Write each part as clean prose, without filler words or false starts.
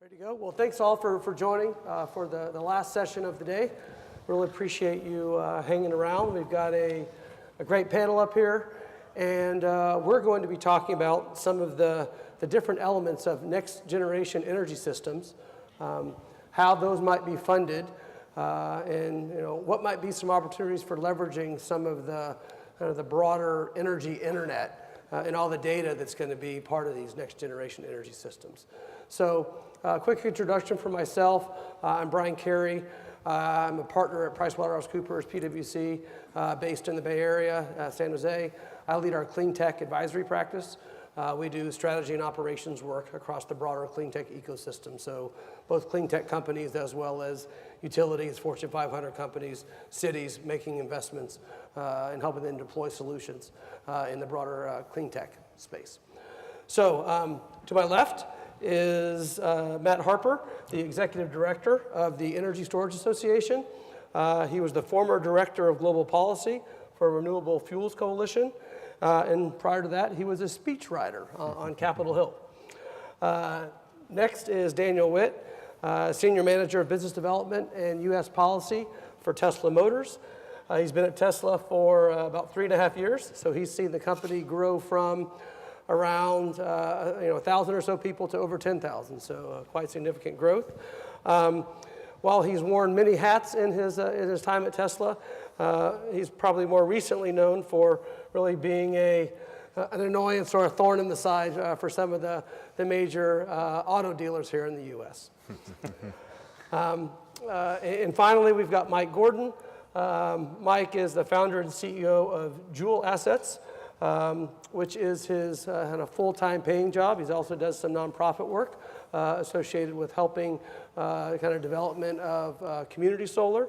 Ready to go? Well, thanks all for joining for the last session of the day. Really appreciate you hanging around. We've got a great panel up here, and we're going to be talking about some of the different elements of next generation energy systems, how those might be funded, and what might be some opportunities for leveraging some of the broader energy internet and all the data that's going to be part of these next generation energy systems. So, quick introduction for myself. I'm Brian Carey. I'm a partner at PricewaterhouseCoopers, PwC, based in the Bay Area, San Jose. I lead our Cleantech advisory practice. We do strategy and operations work across the broader Cleantech ecosystem. So both Cleantech companies as well as utilities, Fortune 500 companies, cities making investments and helping them deploy solutions in the broader Cleantech space. So to my left is Matt Harper, the Executive Director of the Energy Storage Association. He was the former Director of Global Policy for Renewable Fuels Coalition. And prior to that, he was a speechwriter on Capitol Hill. Next is Daniel Witt, Senior Manager of Business Development and U.S. Policy for Tesla Motors. He's been at Tesla for about 3.5 years, so he's seen the company grow from around 1,000 or so people to over 10,000, so quite significant growth. While he's worn many hats in his time at Tesla, he's probably more recently known for really being an annoyance or a thorn in the side for some of the major auto dealers here in the U.S. And finally, we've got Mike Gordon. Mike is the founder and CEO of Joule Assets, which is his kind of full-time paying job. He also does some nonprofit work associated with helping kind of development of community solar.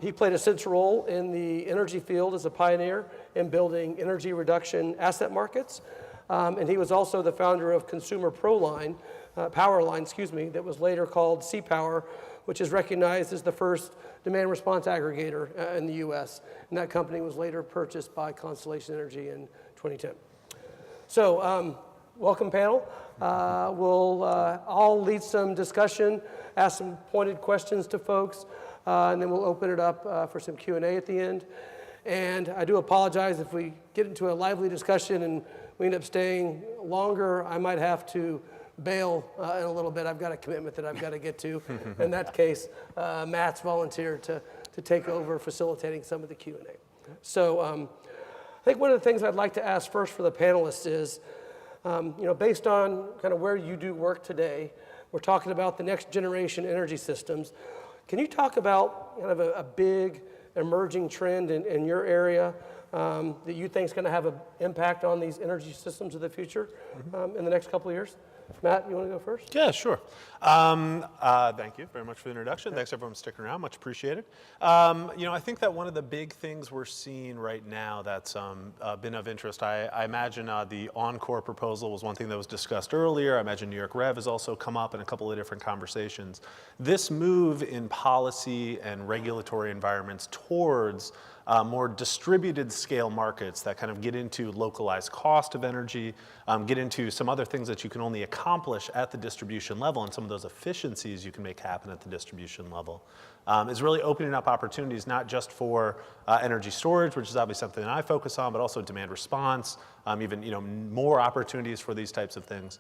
He played a central role in the energy field as a pioneer in building energy reduction asset markets. And he was also the founder of Consumer Powerline, that was later called CPower, which is recognized as the first demand response aggregator in the U.S. And that company was later purchased by Constellation Energy in 2010. So, welcome panel. We'll all lead some discussion, ask some pointed questions to folks, and then we'll open it up for some Q&A at the end. And I do apologize if we get into a lively discussion and we end up staying longer. I might have to bail in a little bit. I've got a commitment that I've got to get to. In that case, Matt's volunteered to take over facilitating some of the Q&A. So I think one of the things I'd like to ask first for the panelists is, based on kind of where you do work today, we're talking about the next generation energy systems. Can you talk about kind of a big emerging trend in your area that you think is going to have an impact on these energy systems of the future in the next couple of years? Matt, you want to go first? Yeah, sure. Thank you very much for the introduction. Thanks everyone for sticking around, much appreciated. I think that one of the big things we're seeing right now that's been of interest, I imagine the Encore proposal was one thing that was discussed earlier. I imagine New York Rev has also come up in a couple of different conversations. This move in policy and regulatory environments towards more distributed scale markets that kind of get into localized cost of energy, get into some other things that you can only accomplish at the distribution level, and some of those efficiencies you can make happen at the distribution level, is really opening up opportunities not just for energy storage, which is obviously something that I focus on, but also demand response, even more opportunities for these types of things.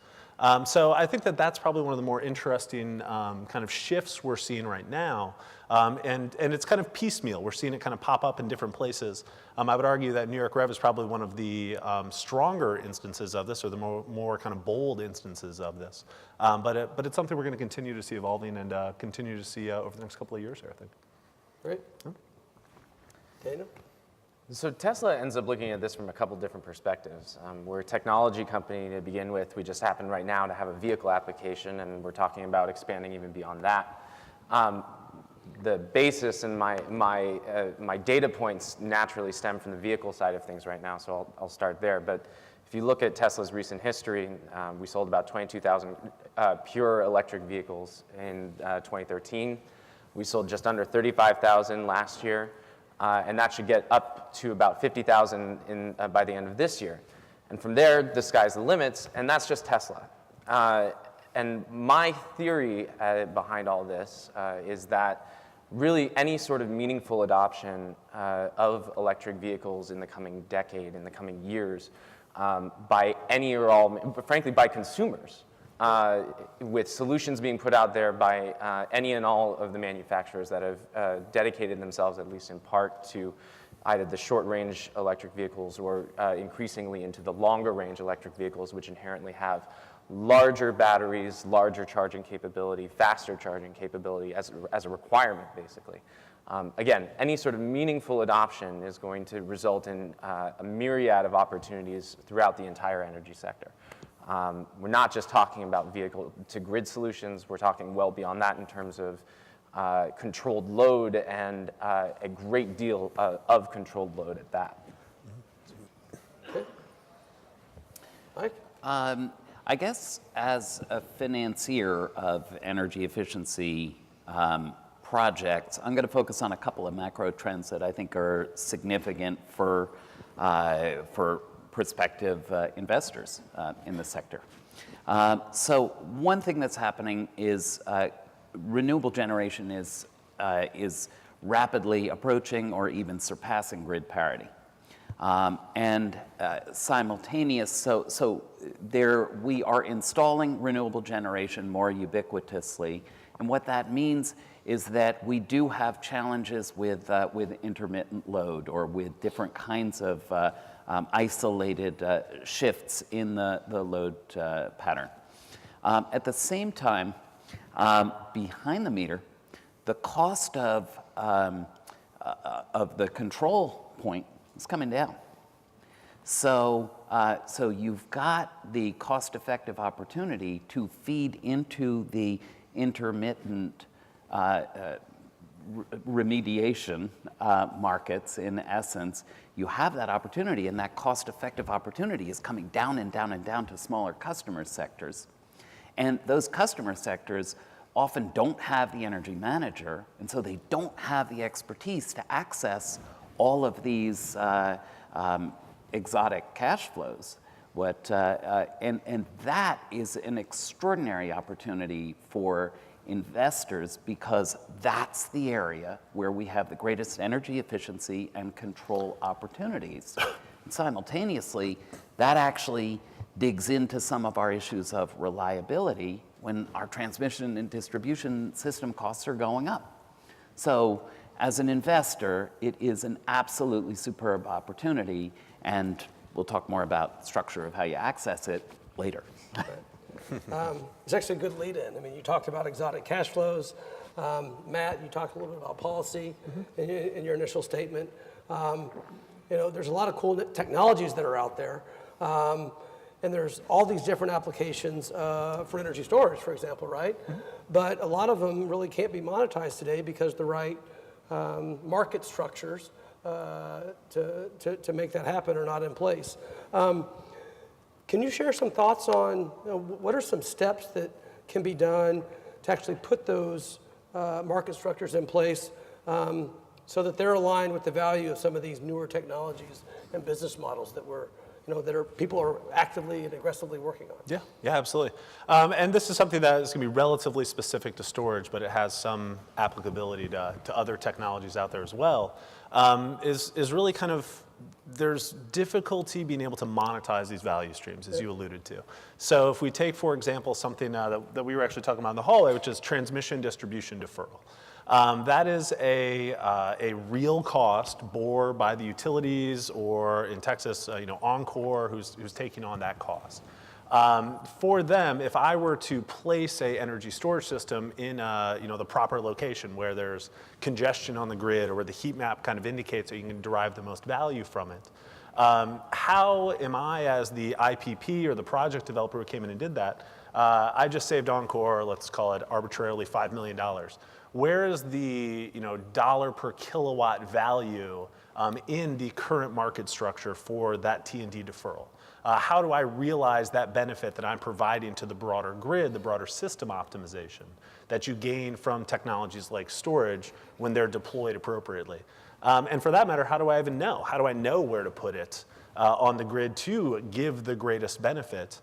So I think that that's probably one of the more interesting kind of shifts we're seeing right now. And it's kind of piecemeal. We're seeing it kind of pop up in different places. I would argue that New York Rev is probably one of the stronger instances of this, or the more kind of bold instances of this. But it's something we're going to continue to see evolving and continue to see over the next couple of years here, I think. Great. Dana? So Tesla ends up looking at this from a couple different perspectives. We're a technology company to begin with. We just happen right now to have a vehicle application, and we're talking about expanding even beyond that. The basis and my data points naturally stem from the vehicle side of things right now, so I'll start there. But if you look at Tesla's recent history, we sold about 22,000 pure electric vehicles in 2013. We sold just under 35,000 last year. And that should get up to about 50,000 by the end of this year. And from there, the sky's the limits, and that's just Tesla. And my theory behind all this is that really any sort of meaningful adoption of electric vehicles in the coming decade, in the coming years, by any or all, but frankly by consumers, with solutions being put out there by any and all of the manufacturers that have dedicated themselves, at least in part, to either the short-range electric vehicles or increasingly into the longer-range electric vehicles, which inherently have larger batteries, larger charging capability, faster charging capability as a requirement, basically. Again, any sort of meaningful adoption is going to result in a myriad of opportunities throughout the entire energy sector. We're not just talking about vehicle-to-grid solutions. We're talking well beyond that in terms of controlled load and a great deal of controlled load at that. Okay. Mike? I guess as a financier of energy efficiency projects, I'm going to focus on a couple of macro trends that I think are significant for prospective investors in the sector. So one thing that's happening is renewable generation is rapidly approaching or even surpassing grid parity. And simultaneous, so there we are installing renewable generation more ubiquitously, and what that means is that we do have challenges with intermittent load or with different kinds of isolated shifts in the load pattern. At the same time, behind the meter, the cost of the control point is coming down. So you've got the cost-effective opportunity to feed into the intermittent remediation markets, in essence. You have that opportunity, and that cost-effective opportunity is coming down and down and down to smaller customer sectors. And those customer sectors often don't have the energy manager, and so they don't have the expertise to access all of these exotic cash flows. And that is an extraordinary opportunity for investors, because that's the area where we have the greatest energy efficiency and control opportunities. And simultaneously, that actually digs into some of our issues of reliability when our transmission and distribution system costs are going up. So as an investor, it is an absolutely superb opportunity, and we'll talk more about the structure of how you access it later. It's actually a good lead-in. I mean, you talked about exotic cash flows. Matt, you talked a little bit about policy in your initial statement. There's a lot of cool technologies that are out there. And there's all these different applications for energy storage, for example, right? Mm-hmm. But a lot of them really can't be monetized today because the right market structures to make that happen are not in place. Can you share some thoughts on what are some steps that can be done to actually put those market structures in place so that they're aligned with the value of some of these newer technologies and business models that people are actively and aggressively working on? Yeah, absolutely. And this is something that is going to be relatively specific to storage, but it has some applicability to other technologies out there as well. Is really kind of, there's difficulty being able to monetize these value streams, as you alluded to. So if we take, for example, something that we were actually talking about in the hallway, which is transmission distribution deferral. That is a real cost bore by the utilities, or in Texas, Encore, who's taking on that cost. For them, if I were to place a energy storage system in the proper location where there's congestion on the grid, or where the heat map kind of indicates that you can derive the most value from it, how am I, as the IPP or the project developer who came in and did that, I just saved Encore, let's call it arbitrarily $5 million. Where is the dollar per kilowatt value in the current market structure for that T&D deferral? How do I realize that benefit that I'm providing to the broader grid, the broader system optimization that you gain from technologies like storage when they're deployed appropriately? And for that matter, how do I even know? How do I know where to put it on the grid to give the greatest benefit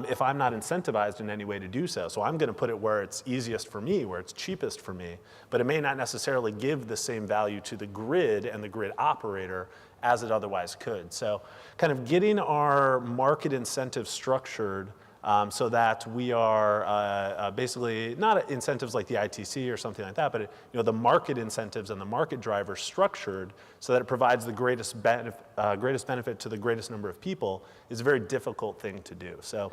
if I'm not incentivized in any way to do so. So I'm going to put it where it's easiest for me, where it's cheapest for me, but it may not necessarily give the same value to the grid and the grid operator as it otherwise could. So kind of getting our market incentives structured so that we are basically not incentives like the ITC or something like that, but the market incentives and the market drivers structured so that it provides the greatest benefit to the greatest number of people is a very difficult thing to do. So,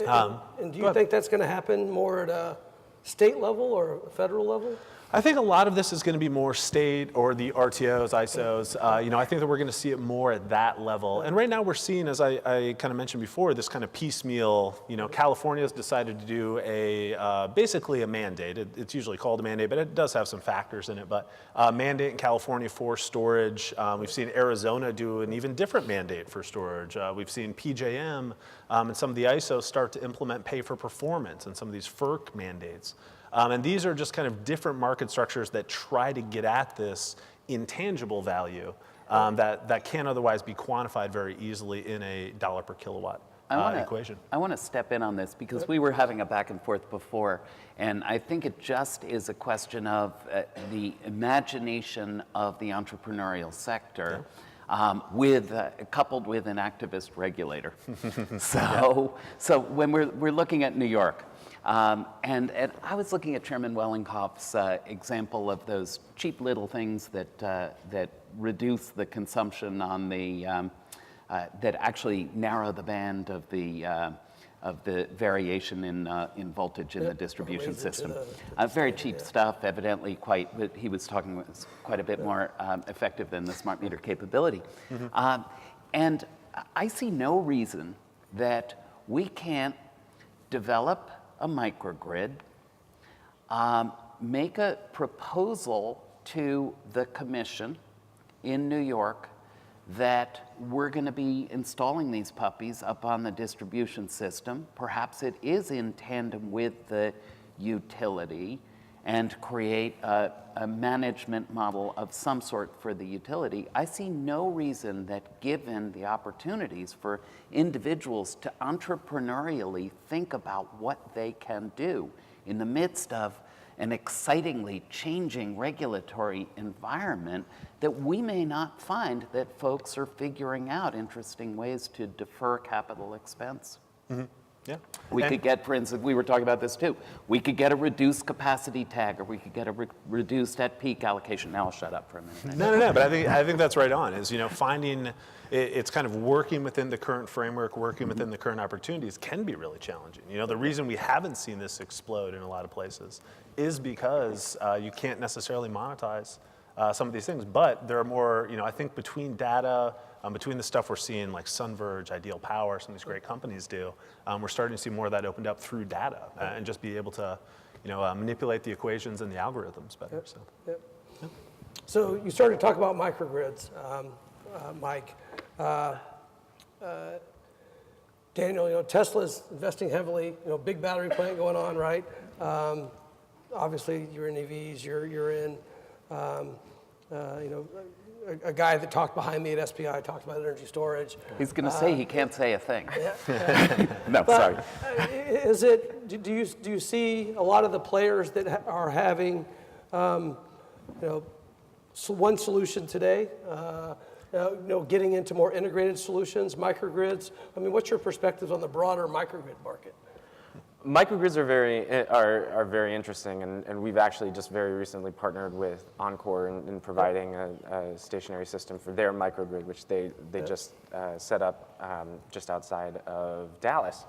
and do you think that's going to happen more at a state level or a federal level? I think a lot of this is going to be more state or the RTOs, ISOs. I think that we're going to see it more at that level. And right now we're seeing, as I kind of mentioned before, this kind of piecemeal. California's decided to do basically a mandate. It's usually called a mandate, but it does have some factors in it. But mandate in California for storage. We've seen Arizona do an even different mandate for storage. We've seen PJM and some of the ISOs start to implement pay for performance and some of these FERC mandates. And these are just kind of different market structures that try to get at this intangible value that can't otherwise be quantified very easily in a dollar per kilowatt equation. I want to step in on this because we were having a back and forth before, and I think it just is a question of the imagination of the entrepreneurial sector. Coupled with an activist regulator. So when we're looking at New York, and I was looking at Chairman Wellinghoff's example of those cheap little things that reduce the consumption on the that actually narrow the band of the variation in voltage in the distribution system. Very cheap stuff, evidently but he was talking quite a bit more effective than the smart meter capability. And I see no reason that we can't develop a microgrid, make a proposal to the commission in New York that we're going to be installing these puppies up on the distribution system. Perhaps it is in tandem with the utility, and create a management model of some sort for the utility. I see no reason that, given the opportunities for individuals to entrepreneurially think about what they can do in the midst of an excitingly changing regulatory environment, that we may not find that folks are figuring out interesting ways to defer capital expense. Mm-hmm. Yeah. We could get, for instance, we were talking about this too, we could get a reduced capacity tag, or we could get a reduced at peak allocation. Now I'll shut up for a minute. No, but I think that's right on, is finding, it's kind of working within the current framework, working within the current opportunities can be really challenging. The reason we haven't seen this explode in a lot of places is because you can't necessarily monetize some of these things, but there are more, I think between data, between the stuff we're seeing like SunVerge, Ideal Power, some of these great companies do, we're starting to see more of that opened up through data and just be able to, manipulate the equations and the algorithms better. Yep. So. Yep. Yep. So you started to talk about microgrids, Mike. Daniel, Tesla's investing heavily. Big battery plant going on, right? Obviously, you're in EVs. You're in. A guy that talked behind me at SPI talked about energy storage. He's going to say he can't say a thing. Yeah. No, sorry. Do you see a lot of the players that are having, one solution today, getting into more integrated solutions, microgrids? I mean, what's your perspective on the broader microgrid market? Microgrids are very interesting, and we've actually just very recently partnered with Encore in providing a stationary system for their microgrid, which they just set up just outside of Dallas.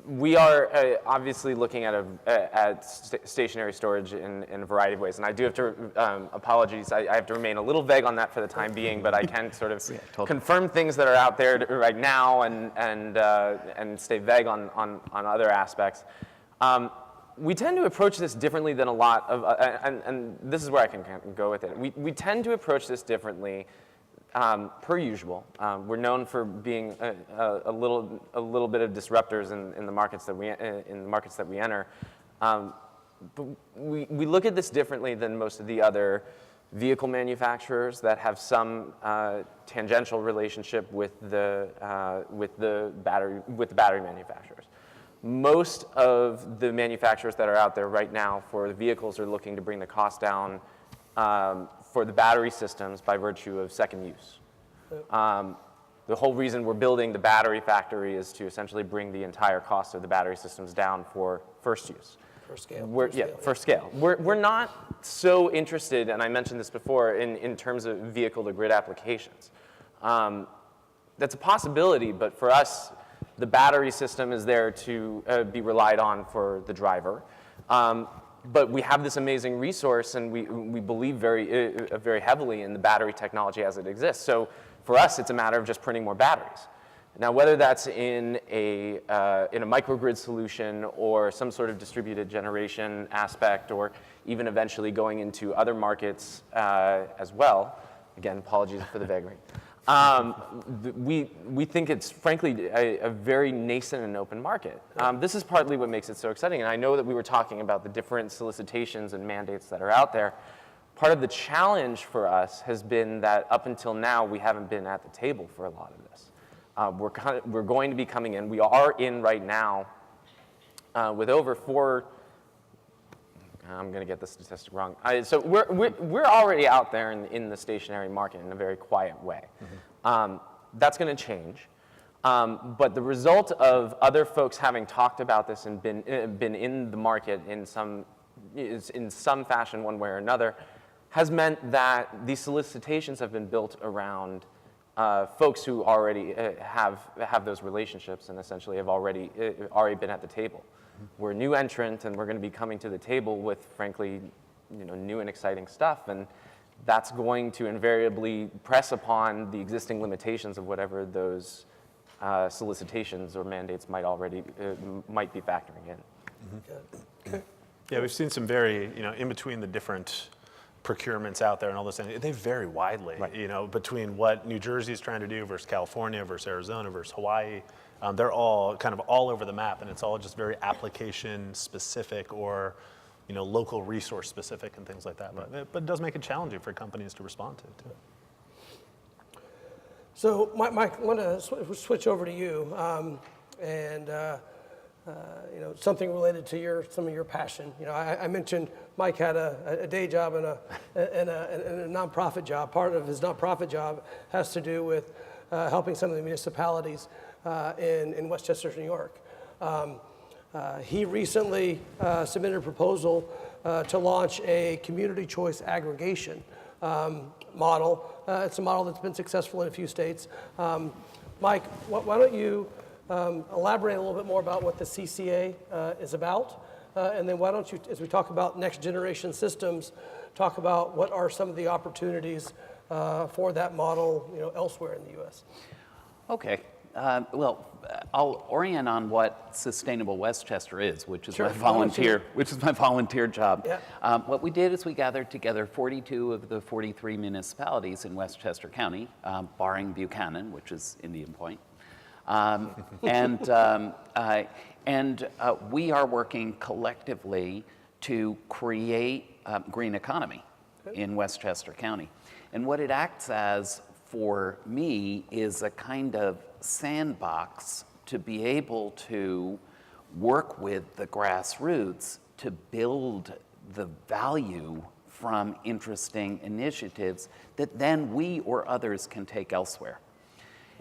We are obviously looking at stationary storage in a variety of ways, and I do have to apologies. I have to remain a little vague on that for the time being, but I can sort of confirm things that are out there right now and stay vague on other aspects. We tend to approach this differently than a lot of, and this is where I can go with it. We tend to approach this differently. Per usual, we're known for being a little bit of disruptors in the markets that we enter. But we look at this differently than most of the other vehicle manufacturers that have some tangential relationship with the battery manufacturers. Most of the manufacturers that are out there right now for the vehicles are looking to bring the cost down for the battery systems by virtue of second use. The whole reason we're building the battery factory is to essentially bring the entire cost of the battery systems down for first use. For scale. For scale. We're not so interested, and I mentioned this before, in terms of vehicle-to-grid applications. That's a possibility, but for us, the battery system is there to be relied on for the driver. But we have this amazing resource, and we believe very heavily in the battery technology as it exists. So for us, it's a matter of just printing more batteries. Now, whether that's in a microgrid solution or some sort of distributed generation aspect, or even eventually going into other markets as well, again, apologies for the vagary, we think it's frankly a very nascent and open market. This is partly what makes it so exciting, and I know that we were talking about the different solicitations and mandates that are out there. Part of the challenge for us has been that up until now, we haven't been at the table for a lot of this. We're going to be coming in. We are in right now with over 4. I'm going to get the statistic wrong. So we're already out there in the stationary market in a very quiet way. That's going to change. But the result of other folks having talked about this and been in the market in some fashion, one way or another, has meant that these solicitations have been built around folks who already have those relationships and essentially have already been at the table. We're a new entrant, and we're going to be coming to the table with, frankly, new and exciting stuff, and that's going to invariably press upon the existing limitations of whatever those solicitations or mandates might be factoring in. Okay. Yeah, we've seen some very, in between the different procurements out there and all those things, they vary widely, right. Between what New Jersey is trying to do versus California versus Arizona versus Hawaii. They're all kind of all over the map, and it's all just very application specific or, local resource specific and things like that. Right. But it does make it challenging for companies to respond to. Too. So, Mike, I want to switch over to you, and something related to some of your passion. I mentioned Mike had a day job and a nonprofit job. Part of his nonprofit job has to do with helping some of the municipalities in Westchester, New York. He recently submitted a proposal to launch a community choice aggregation model. It's a model that's been successful in a few states. Mike, why don't you elaborate a little bit more about what the CCA is about, and then why don't you, as we talk about next generation systems, talk about what are some of the opportunities for that model, elsewhere in the U.S. Okay. Well, I'll orient on what Sustainable Westchester is, which is my volunteer job. Yeah. What we did is we gathered together 42 of the 43 municipalities in Westchester County, barring Buchanan, which is Indian Point. And we are working collectively to create green economy in Westchester County. And what it acts as for me is a kind of sandbox to be able to work with the grassroots to build the value from interesting initiatives that then we or others can take elsewhere.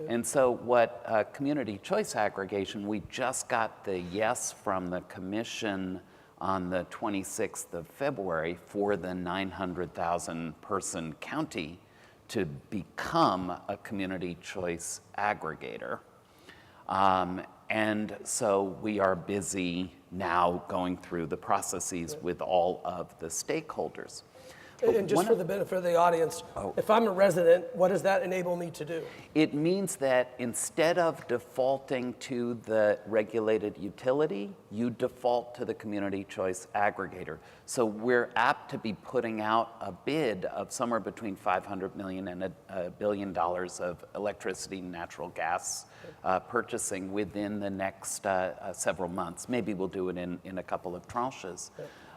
And so what community choice aggregation, we just got the yes from the commission on the 26th of February for the 900,000 person county to become a community choice aggregator. And so we are busy now going through the processes with all of the stakeholders. And just for the benefit of the audience, if I'm a resident, what does that enable me to do? It means that instead of defaulting to the regulated utility, you default to the community choice aggregator. So we're apt to be putting out a bid of somewhere between $500 million and $1 billion of electricity and natural gas purchasing within the next several months. Maybe we'll do it in a couple of tranches.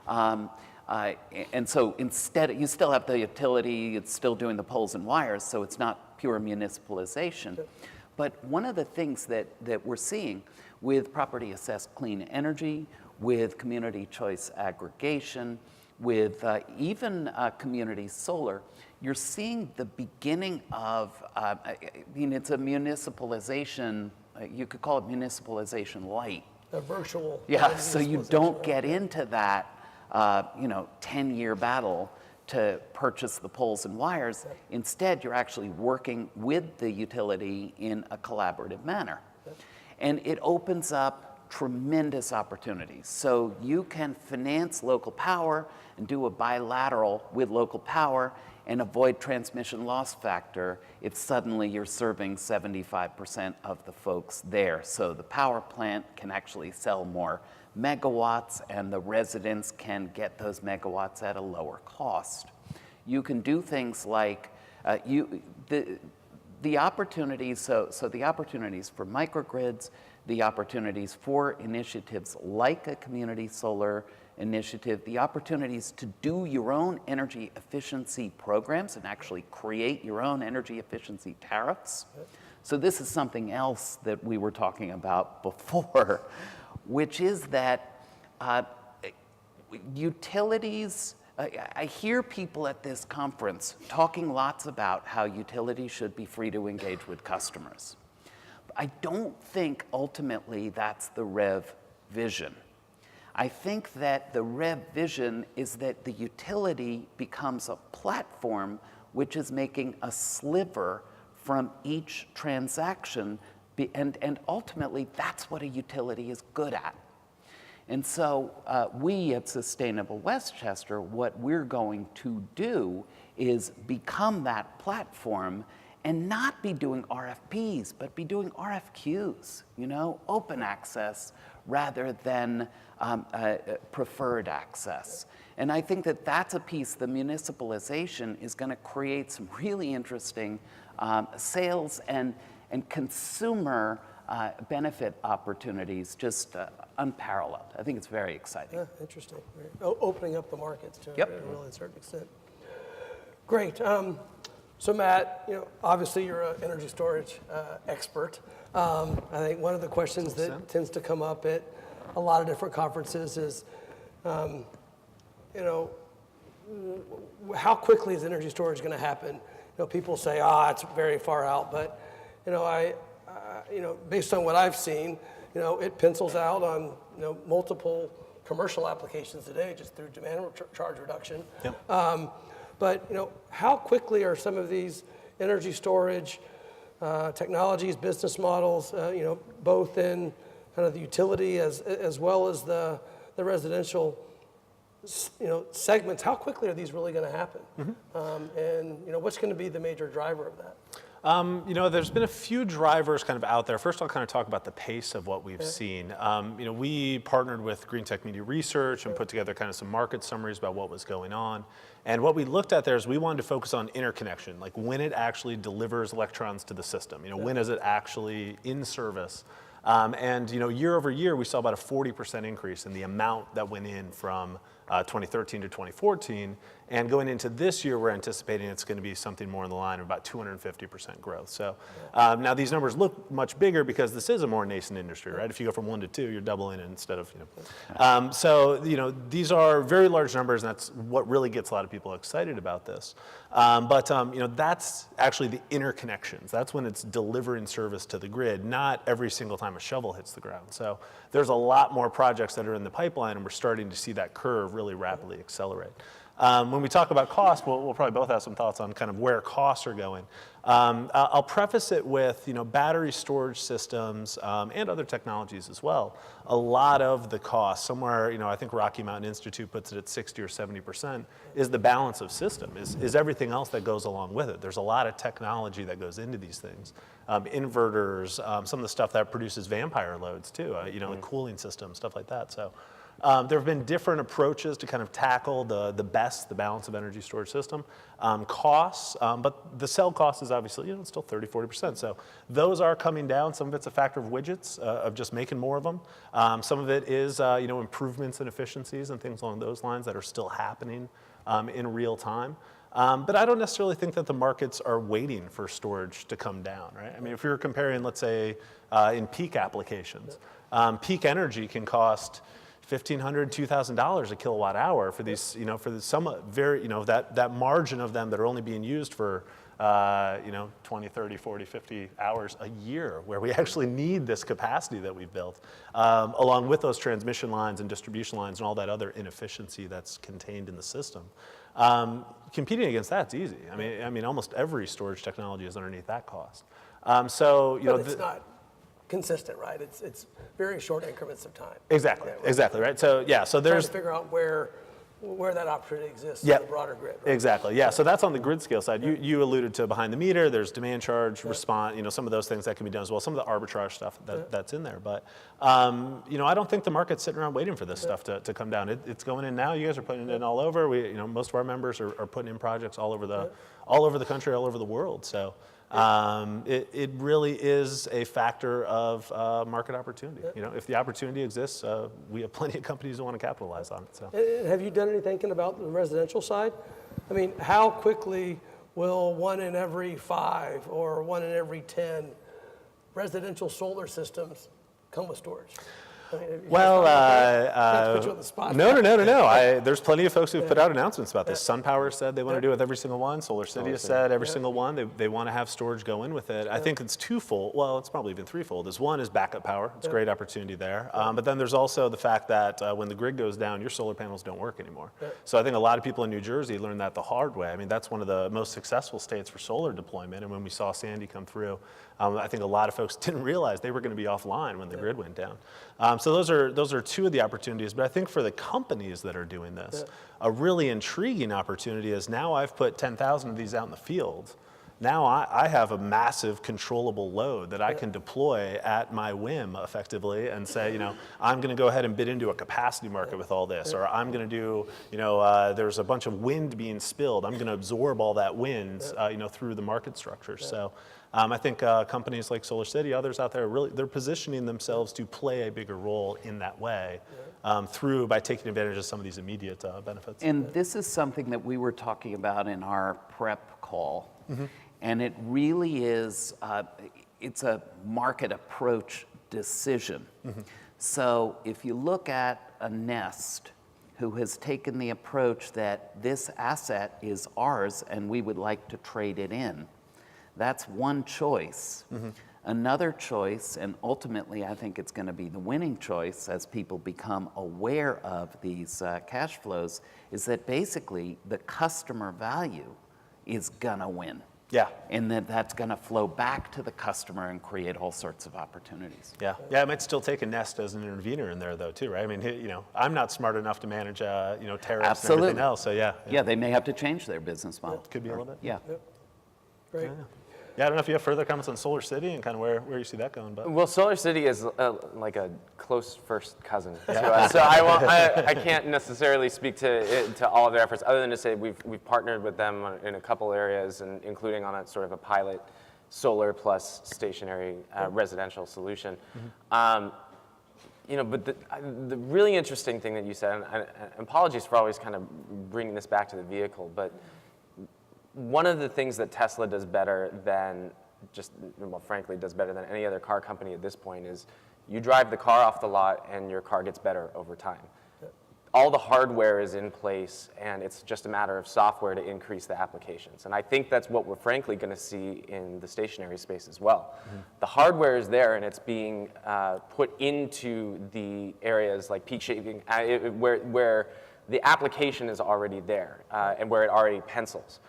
And so instead, you still have the utility, it's still doing the poles and wires, so it's not pure municipalization. But one of the things that we're seeing with property assessed clean energy, with community choice aggregation, with even community solar, you're seeing the beginning of, it's a municipalization, you could call it municipalization light. A virtual. Yeah, so you don't get into that 10-year battle to purchase the poles and wires. Instead, you're actually working with the utility in a collaborative manner. And it opens up tremendous opportunities. So you can finance local power and do a bilateral with local power and avoid transmission loss factor if suddenly you're serving 75% of the folks there. So the power plant can actually sell more megawatts and the residents can get those megawatts at a lower cost. You can do things like the opportunities, so the opportunities for microgrids, the opportunities for initiatives like a community solar initiative, the opportunities to do your own energy efficiency programs and actually create your own energy efficiency tariffs. So this is something else that we were talking about before, which is that utilities, I hear people at this conference talking lots about how utilities should be free to engage with customers. I don't think ultimately that's the REV vision. I think that the REV vision is that the utility becomes a platform which is making a sliver from each transaction, and ultimately that's what a utility is good at. And so we at Sustainable Westchester, what we're going to do is become that platform and not be doing RFPs, but be doing RFQs, open access rather than preferred access. And I think that that's a piece, the municipalization is going to create some really interesting sales and consumer benefit opportunities, just unparalleled. I think it's very exciting. Yeah, interesting. Opening up the markets to Yep. a really certain extent. Great. So Matt, obviously you're an energy storage expert. I think one of the questions that tends to come up at a lot of different conferences is, how quickly is energy storage going to happen? People say, it's very far out, but based on what I've seen, it pencils out on multiple commercial applications today just through demand charge reduction. Yep. But how quickly are some of these energy storage technologies, business models, both in kind of the utility as well as the residential, segments? How quickly are these really going to happen? Mm-hmm. And what's going to be the major driver of that? There's been a few drivers kind of out there. First, I'll kind of talk about the pace of what we've seen. We partnered with Cleantech Media Research and put together kind of some market summaries about what was going on. And what we looked at there is we wanted to focus on interconnection, like when it actually delivers electrons to the system. When is it actually in service? And year over year, we saw about a 40% increase in the amount that went in from 2013 to 2014. And going into this year, we're anticipating it's going to be something more in the line of about 250% growth. So now these numbers look much bigger because this is a more nascent industry, right? If you go from 1 to 2, you're doubling it instead of, these are very large numbers, and that's what really gets a lot of people excited about this. But that's actually the interconnections. That's when it's delivering service to the grid, not every single time a shovel hits the ground. So there's a lot more projects that are in the pipeline, and we're starting to see that curve really rapidly accelerate. When we talk about cost, we'll probably both have some thoughts on kind of where costs are going. I'll preface it with, battery storage systems and other technologies as well. A lot of the cost, somewhere, I think Rocky Mountain Institute puts it at 60 or 70%, is the balance of system, is everything else that goes along with it. There's a lot of technology that goes into these things. Inverters, some of the stuff that produces vampire loads too, like cooling systems, stuff like that. So There have been different approaches to kind of tackle the balance of energy storage system. Costs, but the cell cost is obviously, it's still 30, 40%. So those are coming down. Some of it's a factor of widgets, of just making more of them. Some of it is, improvements in efficiencies and things along those lines that are still happening in real time. But I don't necessarily think that the markets are waiting for storage to come down, right? I mean, if you're comparing, let's say, in peak applications, peak energy can cost $1,500, $2,000 a kilowatt hour for these, for some very, that margin of them that are only being used for, 20, 30, 40, 50 hours a year, where we actually need this capacity that we've built, along with those transmission lines and distribution lines and all that other inefficiency that's contained in the system. Competing against that's easy. I mean, almost every storage technology is underneath that cost. But it's not consistent, right? It's very short increments of time. Exactly, exactly, right? So there's trying to figure out where that opportunity exists in the broader grid. Right? Exactly, yeah. So that's on the grid scale side. You alluded to behind the meter. There's demand charge, response. Some of those things that can be done as well. Some of the arbitrage stuff that's in there. But I don't think the market's sitting around waiting for this stuff to come down. It's going in now. You guys are putting it in all over. Most of our members are putting in projects all over the country, all over the world. So. It really is a factor of market opportunity. If the opportunity exists, we have plenty of companies that want to capitalize on it. So, have you done any thinking about the residential side? I mean, how quickly will 1 in every 5 or 1 in every 10 residential solar systems come with storage? I mean, put you on the spot. No. There's plenty of folks who've put out announcements about this. SunPower said they want to do it with every single one. Solar City has said every single one. They want to have storage go in with it. I think it's twofold. Well, it's probably even threefold. One is backup power. It's a great opportunity there. But then there's also the fact that when the grid goes down, your solar panels don't work anymore. So I think a lot of people in New Jersey learned that the hard way. I mean, that's one of the most successful states for solar deployment. And when we saw Sandy come through, I think a lot of folks didn't realize they were going to be offline when the grid went down. So those are two of the opportunities. But I think for the companies that are doing this, a really intriguing opportunity is now I've put 10,000 of these out in the field. Now I have a massive controllable load that I can deploy at my whim effectively and say, I'm going to go ahead and bid into a capacity market with all this, or I'm going to do, there's a bunch of wind being spilled. I'm going to absorb all that wind, through the market structure. So I think companies like Solar City, others out there, they're positioning themselves to play a bigger role in that way by taking advantage of some of these immediate benefits. And this is something that we were talking about in our prep call. Mm-hmm. And it really is, it's a market approach decision. Mm-hmm. So if you look at a Nest who has taken the approach that this asset is ours and we would like to trade it in, that's one choice. Mm-hmm. Another choice, and ultimately I think it's going to be the winning choice as people become aware of these cash flows, is that basically the customer value is going to win. Yeah. And that's going to flow back to the customer and create all sorts of opportunities. Yeah. It might still take a Nest as an intervener in there, though, too, right? I mean, I'm not smart enough to manage, tariffs and everything else. So yeah, they may have to change their business model. Could be a little bit. Yeah. Great. Yeah, I don't know if you have further comments on Solar City and kind of where you see that going. But Well, Solar City is like a close first cousin to us, so I can't necessarily speak to all of their efforts, other than to say we've partnered with them in a couple areas, and including on a sort of a pilot solar plus stationary residential solution. Mm-hmm. But the really interesting thing that you said, and apologies for always kind of bringing this back to the vehicle, but one of the things that Tesla does better than frankly, does better than any other car company at this point is you drive the car off the lot and your car gets better over time. All the hardware is in place, and it's just a matter of software to increase the applications. And I think that's what we're frankly going to see in the stationary space as well. Mm-hmm. The hardware is there, and it's being put into the areas like peak shaving, where the application is already there, and where it already pencils.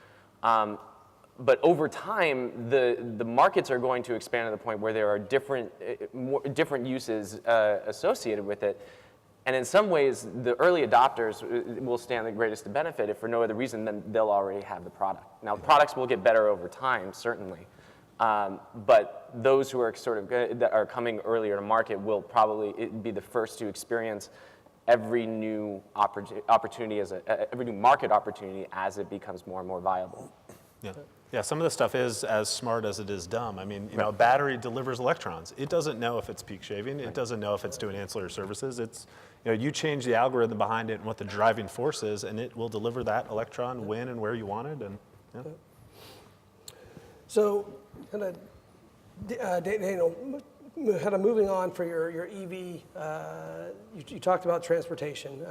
But over time, the markets are going to expand to the point where there are different uses associated with it. And in some ways, the early adopters will stand the greatest benefit. If for no other reason, then they'll already have the product. Now, products will get better over time, certainly. But those who are that are coming earlier to market will probably be the first to experience every new opportunity every new market opportunity as it becomes more and more viable. Yeah. Yeah, some of the stuff is as smart as it is dumb. I mean, a battery delivers electrons. It doesn't know if it's peak shaving. It doesn't know if it's doing ancillary services. It's, you change the algorithm behind it and what the driving force is, and it will deliver that electron when and where you want it. And So, kind of, Daniel, kind of moving on for your EV, you talked about transportation.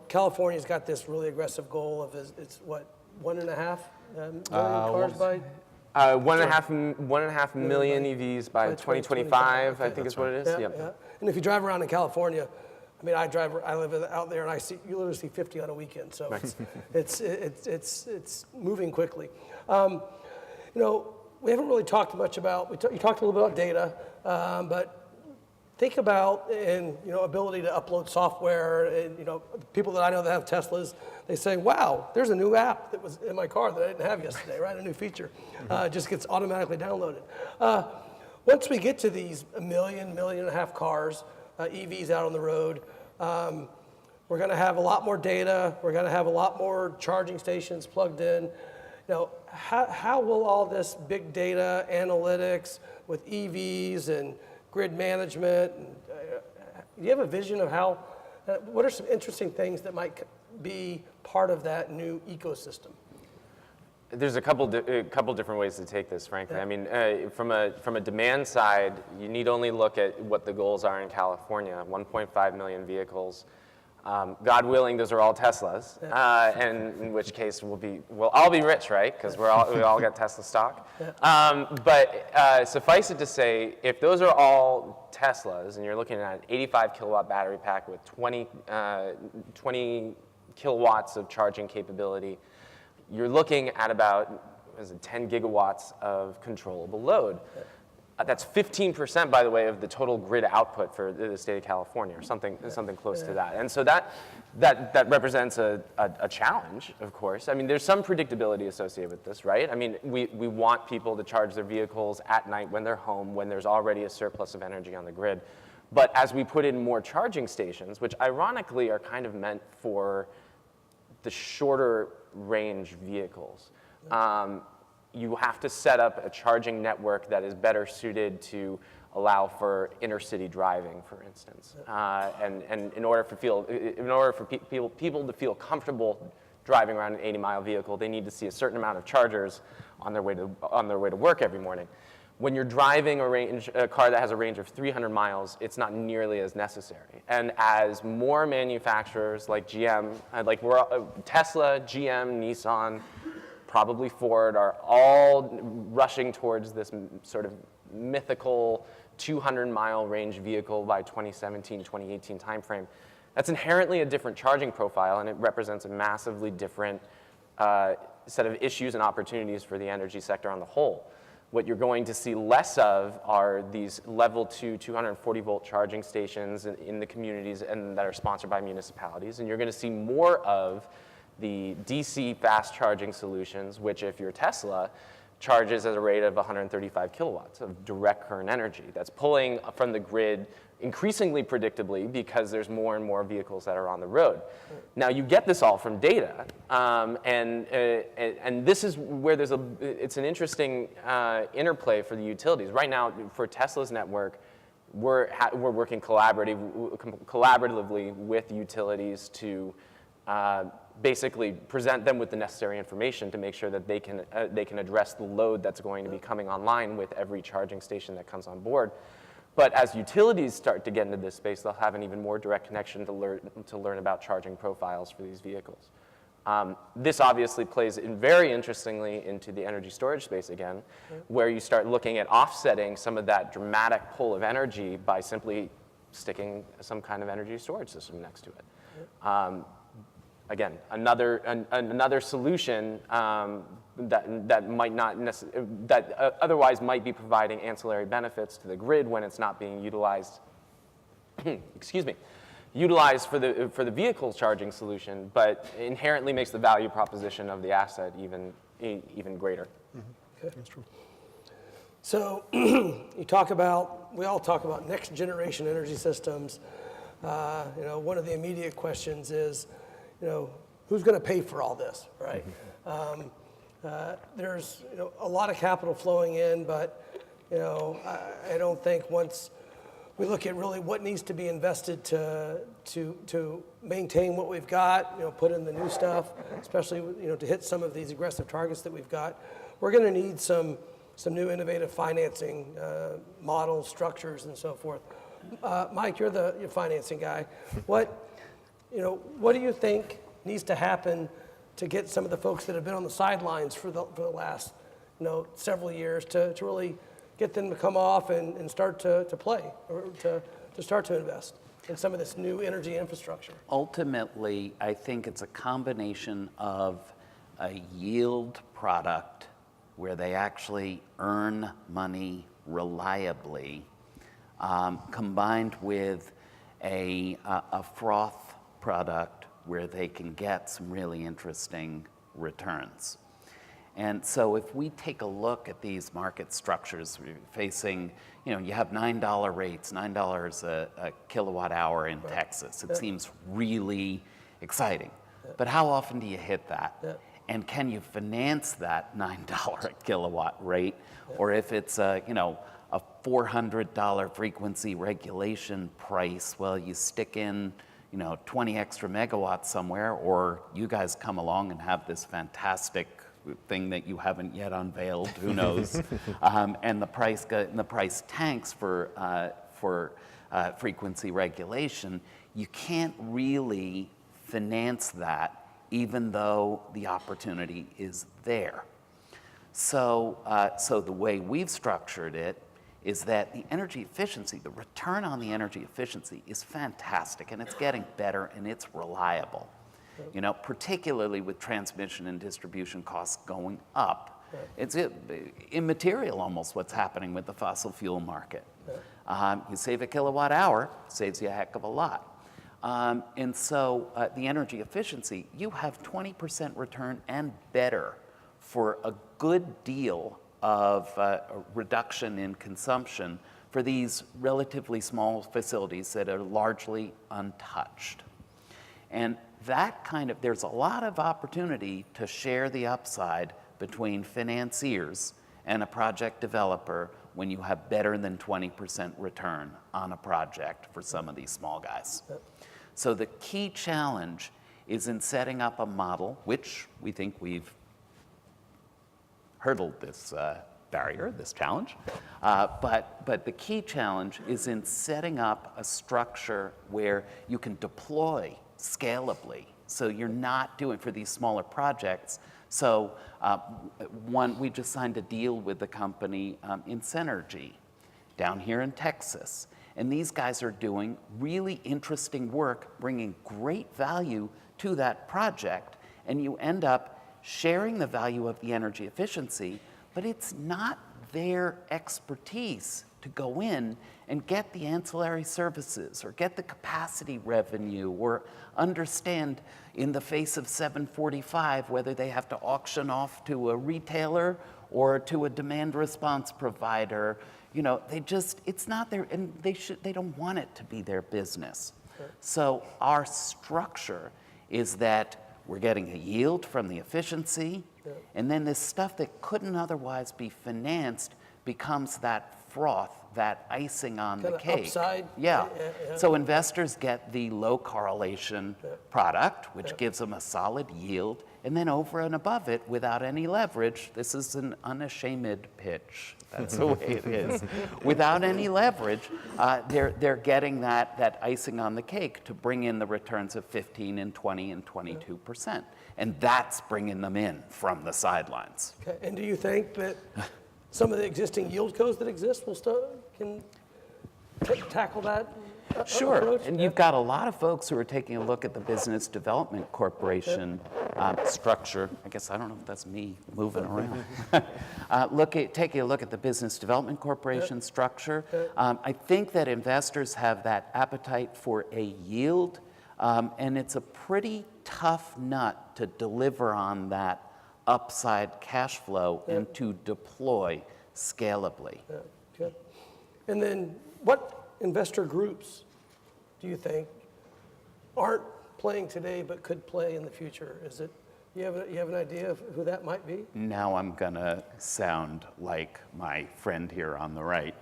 California's got this really aggressive goal of it's what, 1.5 million cars by? 1.5 million EVs by 2025, I think is what it is. Yeah. And if you drive around in California, I mean, I live out there, and you literally see 50 on a weekend. So it's moving quickly. We haven't really talked much about. You talked a little bit about data, but think about ability to upload software. And people that I know that have Teslas, they say, "Wow, there's a new app that was in my car that I didn't have yesterday." Right, a new feature just gets automatically downloaded. Once we get to these 1.5 million cars, EVs out on the road, we're going to have a lot more data. We're going to have a lot more charging stations plugged in. How will all this big data analytics with EVs and grid management, do you have a vision of what are some interesting things that might be part of that new ecosystem? There's a couple different ways to take this, frankly. Yeah. I mean, from a demand side, you need only look at what the goals are in California, 1.5 million vehicles. God willing, those are all Teslas, and in which case we'll all be rich, right? Because we all got Tesla stock. But suffice it to say, if those are all Teslas, and you're looking at an 85 kilowatt battery pack with 20 kilowatts of charging capability, you're looking at about 10 gigawatts of controllable load. That's 15%, by the way, of the total grid output for the state of California, or something close to that. And so that represents a challenge, of course. I mean, there's some predictability associated with this, right? I mean, we want people to charge their vehicles at night when they're home, when there's already a surplus of energy on the grid. But as we put in more charging stations, which ironically are kind of meant for the shorter range vehicles, you have to set up a charging network that is better suited to allow for intercity driving, for instance. And in order for people to feel comfortable driving around an 80-mile vehicle, they need to see a certain amount of chargers on their way to work every morning. When you're driving a car that has a range of 300 miles, it's not nearly as necessary. And as more manufacturers like GM, Tesla, GM, Nissan, probably Ford, are all rushing towards this sort of mythical 200-mile range vehicle by 2017, 2018 timeframe. That's inherently a different charging profile, and it represents a massively different set of issues and opportunities for the energy sector on the whole. What you're going to see less of are these level 2 240-volt charging stations in the communities and that are sponsored by municipalities, and you're going to see more of the DC fast charging solutions, which if you're Tesla, charges at a rate of 135 kilowatts of direct current energy. That's pulling from the grid increasingly predictably because there's more and more vehicles that are on the road. Now you get this all from data, and this is where it's an interesting interplay for the utilities. Right now, for Tesla's network, we're working collaboratively with utilities to basically present them with the necessary information to make sure that they can address the load that's going to be coming online with every charging station that comes on board. But as utilities start to get into this space, they'll have an even more direct connection to learn about charging profiles for these vehicles. This obviously plays in very interestingly into the energy storage space again, where you start looking at offsetting some of that dramatic pull of energy by simply sticking some kind of energy storage system next to it. Again, another solution that might not otherwise might be providing ancillary benefits to the grid when it's not being utilized. Excuse me, utilized for the vehicle charging solution, but inherently makes the value proposition of the asset even greater. Mm-hmm. Okay. That's true. So we all talk about next generation energy systems. one of the immediate questions is, who's going to pay for all this, right? There's a lot of capital flowing in, but I don't think once we look at really what needs to be invested to maintain what we've got, put in the new stuff, especially to hit some of these aggressive targets that we've got, we're going to need some new innovative financing models, structures, and so forth. Mike, you're the financing guy. What do you think needs to happen to get some of the folks that have been on the sidelines for the last several years to really get them to come off and start to play or to start to invest in some of this new energy infrastructure? Ultimately, I think it's a combination of a yield product where they actually earn money reliably, combined with a froth product where they can get some really interesting returns. And so if we take a look at these market structures, we're facing, you have $9 rates, $9 a kilowatt hour in Texas. It seems really exciting. But how often do you hit that? And can you finance that $9 a kilowatt rate? Or if it's a $400 frequency regulation price, well, you stick in 20 extra megawatts somewhere, or you guys come along and have this fantastic thing that you haven't yet unveiled, who knows, and the price tanks for frequency regulation. You can't really finance that, even though the opportunity is there. So the way we've structured it is that the energy efficiency, the return on the energy efficiency is fantastic, and it's getting better, and it's reliable. Particularly with transmission and distribution costs going up. It's immaterial almost what's happening with the fossil fuel market. You save a kilowatt hour, saves you a heck of a lot. And so the energy efficiency, you have 20% return and better for a good deal of reduction in consumption for these relatively small facilities that are largely untouched. And there's a lot of opportunity to share the upside between financiers and a project developer when you have better than 20% return on a project for some of these small guys. So the key challenge is in setting up a model, which we think we've hurdled this barrier, this challenge. But the key challenge is in setting up a structure where you can deploy scalably. So you're not doing for these smaller projects. So we just signed a deal with the company Insenergy down here in Texas. And these guys are doing really interesting work, bringing great value to that project. And you end up sharing the value of the energy efficiency, but it's not their expertise to go in and get the ancillary services or get the capacity revenue or understand in the face of 745 whether they have to auction off to a retailer or to a demand response provider. It's not their, and they don't want it to be their business. Sure. So our structure is that we're getting a yield from the efficiency, and then this stuff that couldn't otherwise be financed becomes that froth, that icing on the cake. Upside. Yeah. So investors get the low correlation product, which gives them a solid yield, and then over and above it, without any leverage, this is an unashamed pitch. That's the way it is. Without any leverage, they're getting that icing on the cake to bring in the returns of 15 and 20 and 22%. And that's bringing them in from the sidelines. Okay. And do you think that some of the existing yield codes that exist can tackle that Sure, approach? and you've got a lot of folks who are taking a look at the Business Development Corporation structure. I guess I don't know if that's me moving around. Taking a look at the Business Development Corporation structure. I think that investors have that appetite for a yield, and it's a pretty tough nut to deliver on that upside cash flow and to deploy scalably. Okay. And then what investor groups do you think aren't playing today but could play in the future? Is it, you have an idea of who that might be? Now I'm gonna sound like my friend here on the right.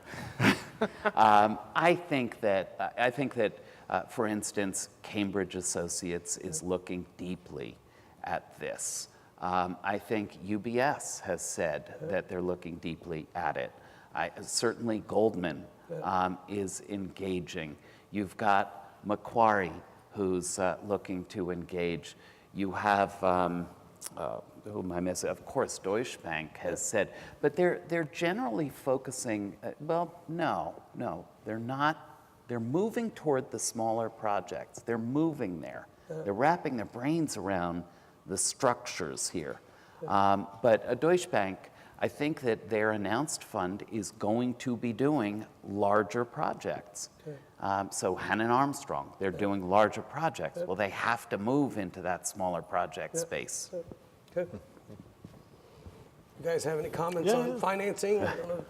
I think that, for instance, Cambridge Associates is looking deeply at this. I think UBS has said that they're looking deeply at it. Certainly Goldman is engaging. You've got Macquarie, who's looking to engage. You have, who am I missing? Of course, Deutsche Bank has said, but they're generally focusing, well, no, they're not. They're moving toward the smaller projects. They're moving there. They're wrapping their brains around the structures here. But Deutsche Bank, I think that their announced fund is going to be doing larger projects. So Hannon Armstrong, they're doing larger projects. Well, they have to move into that smaller project space. Okay. You guys have any comments on financing? I don't know.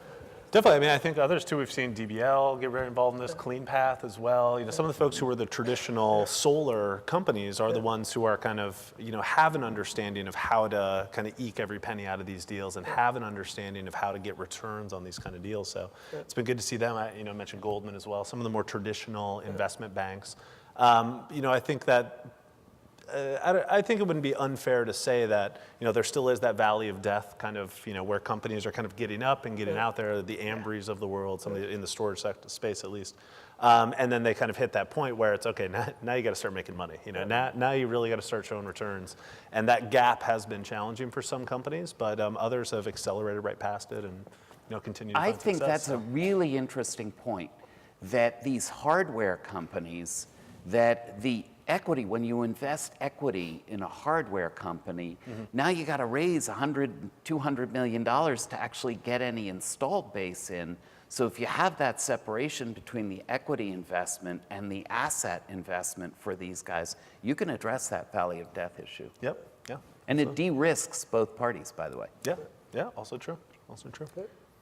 Definitely. I mean, I think others too. We've seen DBL get very involved in this, CleanPath as well. Some of the folks who are the traditional solar companies are the ones who are kind of, have an understanding of how to kind of eke every penny out of these deals and have an understanding of how to get returns on these kind of deals. So it's been good to see them. I mentioned Goldman as well. Some of the more traditional investment banks. I think that. I think it wouldn't be unfair to say that there still is that valley of death kind of where companies are kind of getting up and getting out there, the Ambries of the world, some of the, in the storage space at least, and then they kind of hit that point where it's okay. Now you got to start making money. Now you really got to start showing returns, and that gap has been challenging for some companies, but others have accelerated right past it and continue to find I think success. that's a really interesting point. That these hardware companies, that the equity, when you invest equity in a hardware company, now you got to raise $100, $200 million to actually get any installed base in. So if you have that separation between the equity investment and the asset investment for these guys, you can address that valley of death issue. Yep. Yeah. And it de-risks both parties, by the way. Yeah. Yeah. Also true. Also true.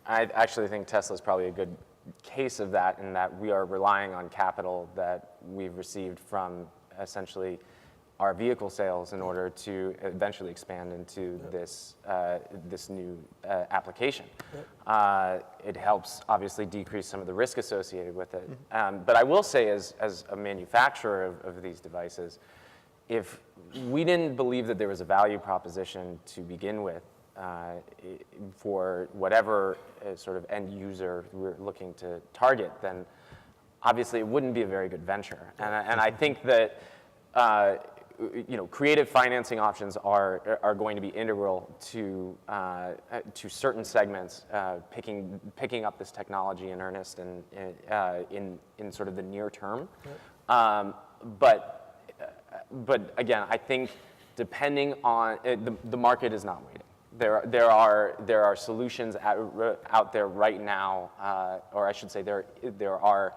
I actually think Tesla's probably a good case of that, in that we are relying on capital that we've received from essentially our vehicle sales in order to eventually expand into this new application. It helps obviously decrease some of the risk associated with it. But I will say, as a manufacturer of these devices, if we didn't believe that there was a value proposition to begin with for whatever sort of end user we're looking to target, then obviously it wouldn't be a very good venture. And I think that creative financing options are going to be integral to certain segments picking up this technology in earnest and in sort of the near term. But again, I think depending on the market is not waiting. There are solutions out there right now, or I should say there are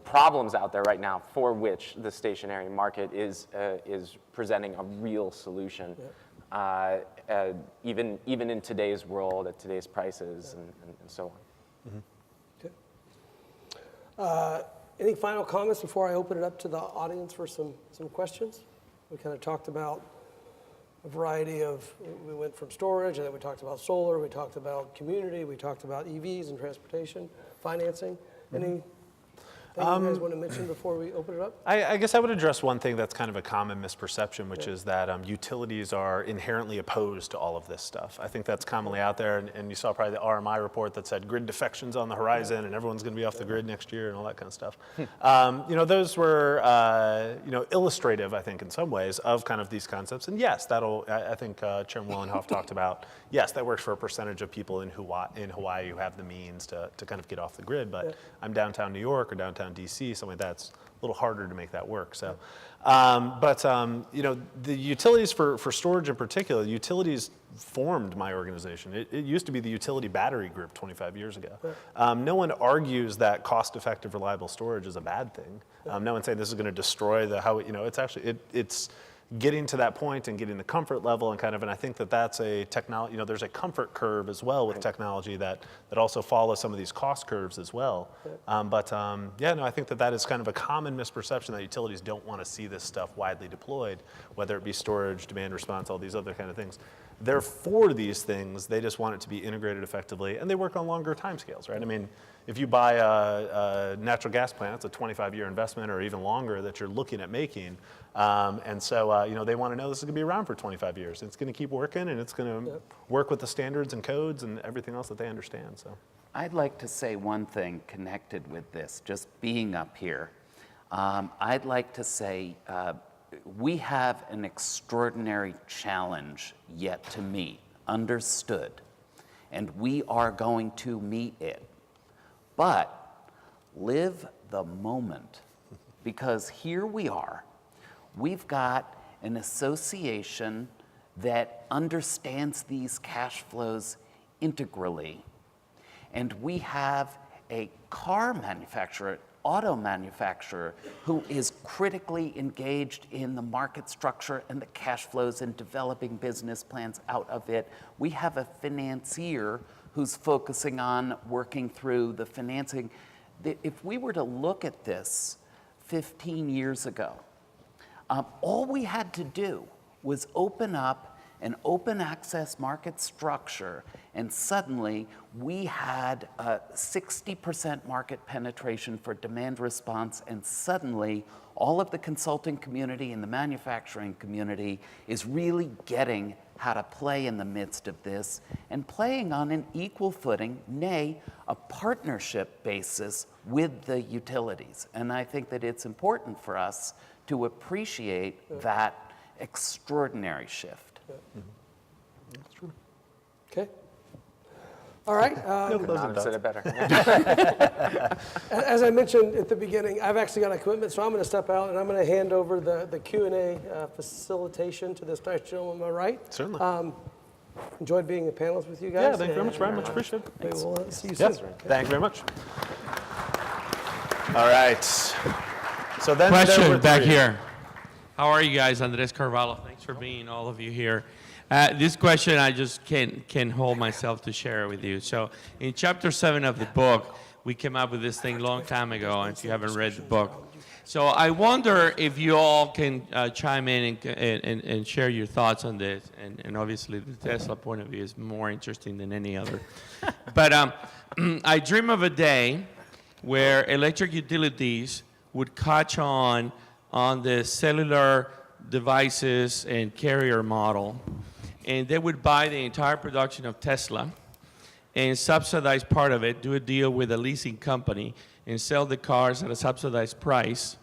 problems out there right now for which the stationary market is presenting a real solution, even in today's world at today's prices and so on. Okay. Any final comments before I open it up to the audience for some questions? We kind of talked about a variety of, we went from storage, and then we talked about solar, we talked about community, we talked about EVs and transportation, financing. Anything you guys want to mention before we open it up? I guess I would address one thing that's kind of a common misperception, which is that utilities are inherently opposed to all of this stuff. I think that's commonly out there, and you saw probably the RMI report that said grid defections on the horizon, and everyone's going to be off the grid next year, and all that kind of stuff. Those were illustrative, I think, in some ways, of kind of these concepts. And yes, I think Chairman Willenhoff talked about, yes, that works for a percentage of people in Hawaii who have the means to kind of get off the grid. But I'm downtown New York or downtown DC, something like that's a little harder to make that work. So, the utilities for storage in particular, utilities formed my organization. It used to be the Utility Battery Group 25 years ago. No one argues that cost-effective, reliable storage is a bad thing. No one's saying this is going to destroy it's actually, it's getting to that point and getting the comfort level and kind of, and I think that that's a technology, there's a comfort curve as well with technology that also follows some of these cost curves as well. I think that is kind of a common misperception that utilities don't want to see this stuff widely deployed, whether it be storage, demand response, all these other kind of things. They're for these things, they just want it to be integrated effectively, and they work on longer timescales, right? I mean, if you buy a natural gas plant, it's a 25-year investment or even longer that you're looking at making. They want to know this is going to be around for 25 years. It's going to keep working, and it's going to work with the standards and codes and everything else that they understand. So, I'd like to say one thing connected with this, just being up here. I'd like to say we have an extraordinary challenge yet to meet, understood, and we are going to meet it. But live the moment, because here we are. We've got an association that understands these cash flows integrally. And we have a car manufacturer, auto manufacturer, who is critically engaged in the market structure and the cash flows and developing business plans out of it. We have a financier who's focusing on working through the financing. If we were to look at this 15 years ago, all we had to do was open up an open access market structure, and suddenly we had 60% market penetration for demand response, and suddenly all of the consulting community and the manufacturing community is really getting how to play in the midst of this and playing on an equal footing, nay, a partnership basis with the utilities. And I think that it's important for us to appreciate that extraordinary shift. that's true. Okay. All right. Said it better. As I mentioned at the beginning, I've actually got a commitment, so I'm going to step out and I'm going to hand over the Q&A facilitation to this nice gentleman on my right. Certainly. Enjoyed being a panelist with you guys. Yeah, thank you very much, Brian. Much appreciated. Maybe we'll see you Yes, soon. thank you very much. All right. So then there were Question back three. here. How are you guys? Andres Carvalho. Thanks for being all of you here. This question I just can't hold myself to share with you. So in chapter 7 of the book, we came up with this thing a long time ago, and if you haven't read the book. So I wonder if you all can chime in and share your thoughts on this. And obviously the Tesla point of view is more interesting than any other. But I dream of a day where electric utilities would catch on the cellular devices and carrier model, and they would buy the entire production of Tesla and subsidize part of it, do a deal with a leasing company, and sell the cars at a subsidized price.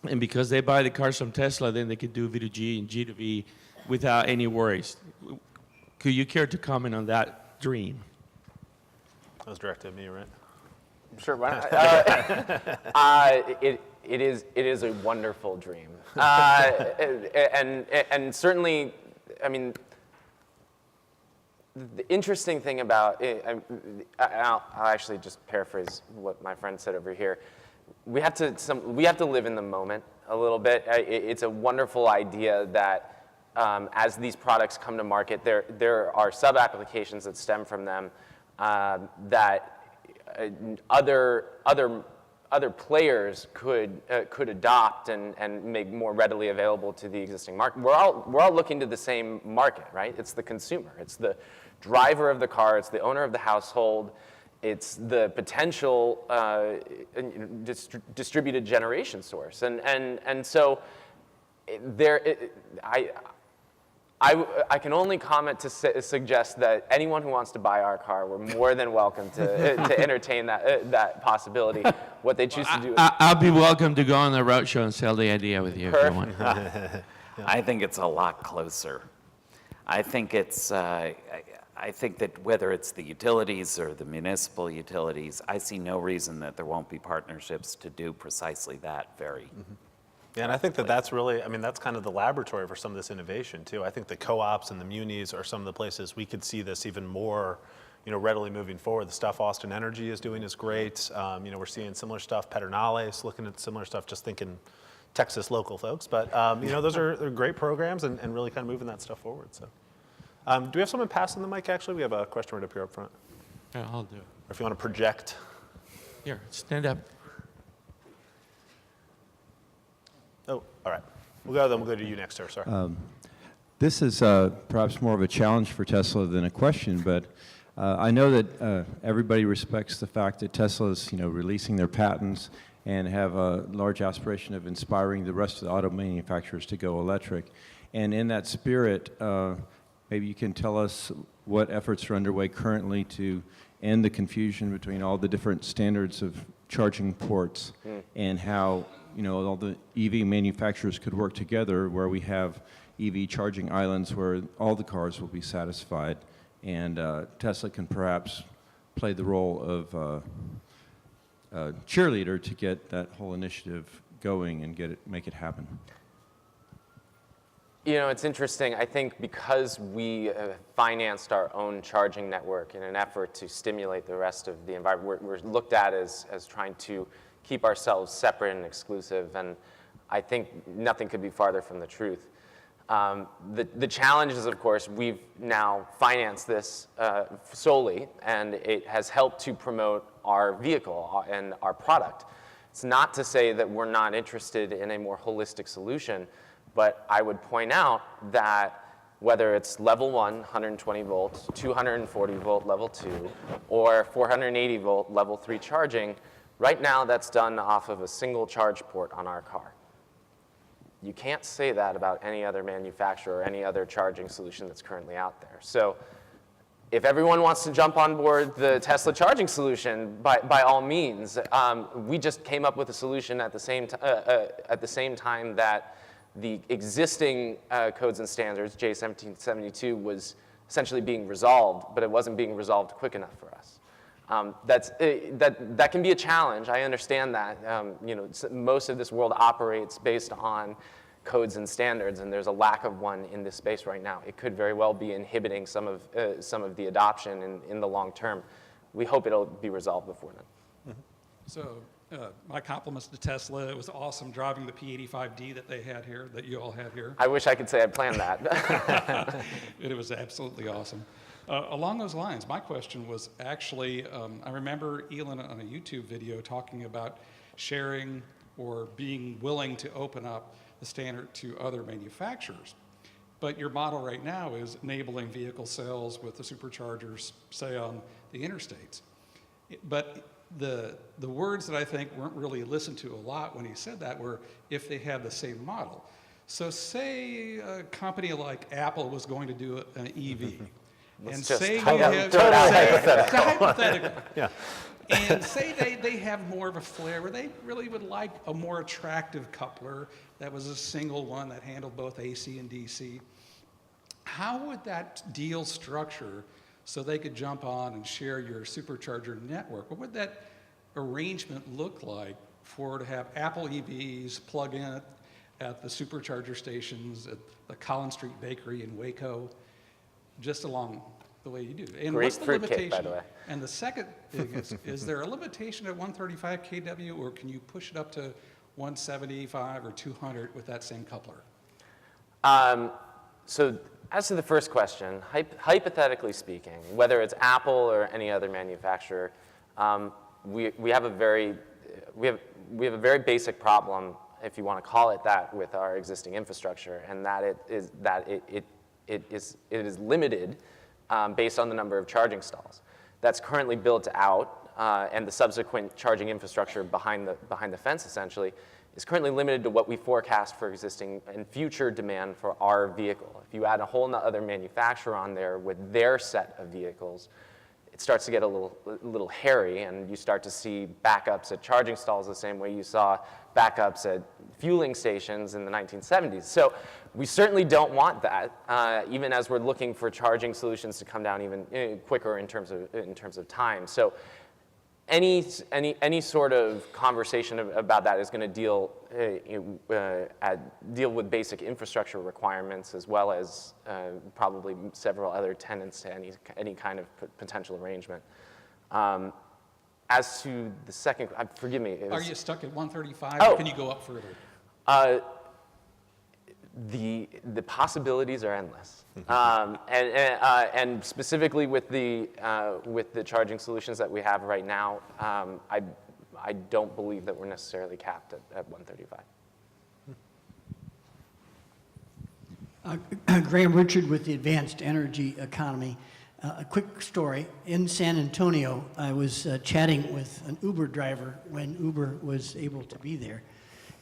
And because they buy the cars from Tesla, then they could do V2G and G2V without any worries. Could you care to comment on that dream? That was directed at me, right? Sure, why not? It is a wonderful dream, and certainly, I mean, the interesting thing about it, I'll actually just paraphrase what my friend said over here. We have to live in the moment a little bit. It's a wonderful idea that as these products come to market, there are sub-applications that stem from them that other players could adopt and make more readily available to the existing market. We're all looking to the same market, right? It's the consumer. It's the driver of the car. It's the owner of the household. It's the potential distributed generation source. And so I can only comment to suggest that anyone who wants to buy our car, we're more than welcome to entertain that possibility. What they choose to do. I'll be welcome to go on the roadshow and sell the idea with you if you want. I think it's a lot closer. I think it's. I think that whether it's the utilities or the municipal utilities, I see no reason that there won't be partnerships to do precisely that very. Mm-hmm. Yeah, and I think that that's really, I mean, that's kind of the laboratory for some of this innovation too. I think the co-ops and the munis are some of the places we could see this even more, readily moving forward. The stuff Austin Energy is doing is great. We're seeing similar stuff. Pedernales looking at similar stuff, just thinking Texas local folks, but those are great programs and really kind of moving that stuff forward. So, do we have someone passing the mic? Actually, we have a question right up here up front. Yeah, I'll do it. Or if you want to project. Here, stand up. Oh, all right. We'll go to you next, sir. Sorry. This is perhaps more of a challenge for Tesla than a question, but I know that everybody respects the fact that Tesla is, releasing their patents and have a large aspiration of inspiring the rest of the auto manufacturers to go electric. And in that spirit, maybe you can tell us what efforts are underway currently to end the confusion between all the different standards of charging ports and how, all the EV manufacturers could work together where we have EV charging islands where all the cars will be satisfied, and Tesla can perhaps play the role of cheerleader to get that whole initiative going and make it happen. It's interesting. I think because we financed our own charging network in an effort to stimulate the rest of the environment, we're looked at as trying to keep ourselves separate and exclusive, and I think nothing could be farther from the truth. The challenge is, of course, we've now financed this solely, and it has helped to promote our vehicle and our product. It's not to say that we're not interested in a more holistic solution, but I would point out that whether it's level 1, 120 volts, 240 volt level 2, or 480 volt level 3 charging, right now that's done off of a single charge port on our car. You can't say that about any other manufacturer or any other charging solution that's currently out there. So if everyone wants to jump on board the Tesla charging solution, by all means, we just came up with a solution at the same time that the existing codes and standards, J1772, was essentially being resolved, but it wasn't being resolved quick enough for us. That can be a challenge. I understand that. Most of this world operates based on codes and standards, and there's a lack of one in this space right now. It could very well be inhibiting some of the adoption in the long term. We hope it'll be resolved before then. So my compliments to Tesla. It was awesome driving the P85D that they had here, that you all had here. I wish I could say I planned that. It was absolutely awesome. Along those lines, my question was actually, I remember Elon on a YouTube video talking about sharing or being willing to open up the standard to other manufacturers. But your model right now is enabling vehicle sales with the superchargers, say, on the interstates. But the words that I think weren't really listened to a lot when he said that were if they have the same model. So say a company like Apple was going to do an EV. And say you have hypothetical. Yeah. And say they have more of a flair where they really would like a more attractive coupler that was a single one that handled both AC and DC. How would that deal structure so they could jump on and share your supercharger network? What would that arrangement look like to have Apple EVs plug in at the supercharger stations at the Collins Street Bakery in Waco, just along the way you do? And Great what's the fruitcake, limitation? by the way. And the second thing is there a limitation at 135 kW, or can you push it up to 175 or 200 with that same coupler? So as to the first question, hypothetically speaking, whether it's Apple or any other manufacturer, we have a very basic problem, if you want to call it that, with our existing infrastructure, and that it is limited based on the number of charging stalls that's currently built out, and the subsequent charging infrastructure behind the fence essentially is currently limited to what we forecast for existing and future demand for our vehicle. If you add a whole other manufacturer on there with their set of vehicles, it starts to get a little hairy, and you start to see backups at charging stalls the same way you saw backups at fueling stations in the 1970s. So we certainly don't want that, even as we're looking for charging solutions to come down even quicker in terms of time. So any sort of conversation about that is going to deal with basic infrastructure requirements, as well as probably several other tenets to any kind of potential arrangement. As to the second, forgive me. Are you stuck at 135, Oh. or can you go up further? The possibilities are endless, and specifically with the charging solutions that we have right now, I don't believe that we're necessarily capped at 135. Graham Richard with the Advanced Energy Economy. A quick story. In San Antonio, I was chatting with an Uber driver when Uber was able to be there.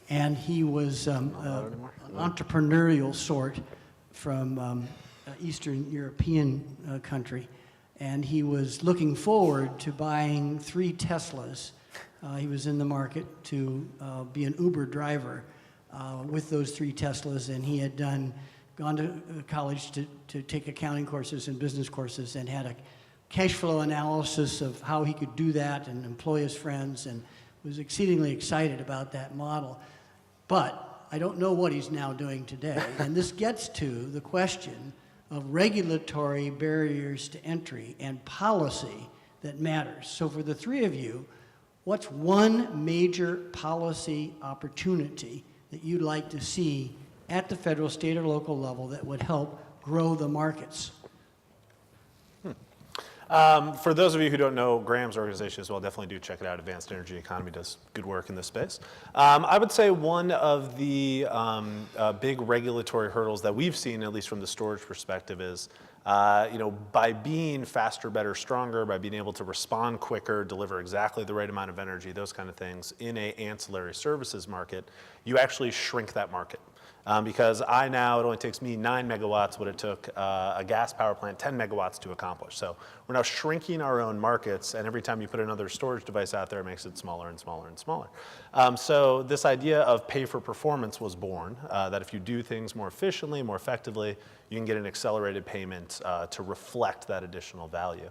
And he was an entrepreneurial sort from Eastern European country. And he was looking forward to buying 3 Teslas. He was in the market to be an Uber driver with those 3 Teslas. And he had gone to college to take accounting courses and business courses and had a cash flow analysis of how he could do that and employ his friends, and was exceedingly excited about that model. But I don't know what he's now doing today. And this gets to the question of regulatory barriers to entry and policy that matters. So for the 3 of you, what's one major policy opportunity that you'd like to see at the federal, state, or local level that would help grow the markets? For those of you who don't know Graham's organization as well, definitely do check it out. Advanced Energy Economy does good work in this space. I would say one of the big regulatory hurdles that we've seen, at least from the storage perspective, is by being faster, better, stronger, by being able to respond quicker, deliver exactly the right amount of energy, those kind of things, in an ancillary services market, you actually shrink that market. Because it only takes me 9 megawatts what it took a gas power plant 10 megawatts to accomplish. So we're now shrinking our own markets, and every time you put another storage device out there, it makes it smaller and smaller and smaller. So this idea of pay for performance was born, that if you do things more efficiently, more effectively, you can get an accelerated payment to reflect that additional value.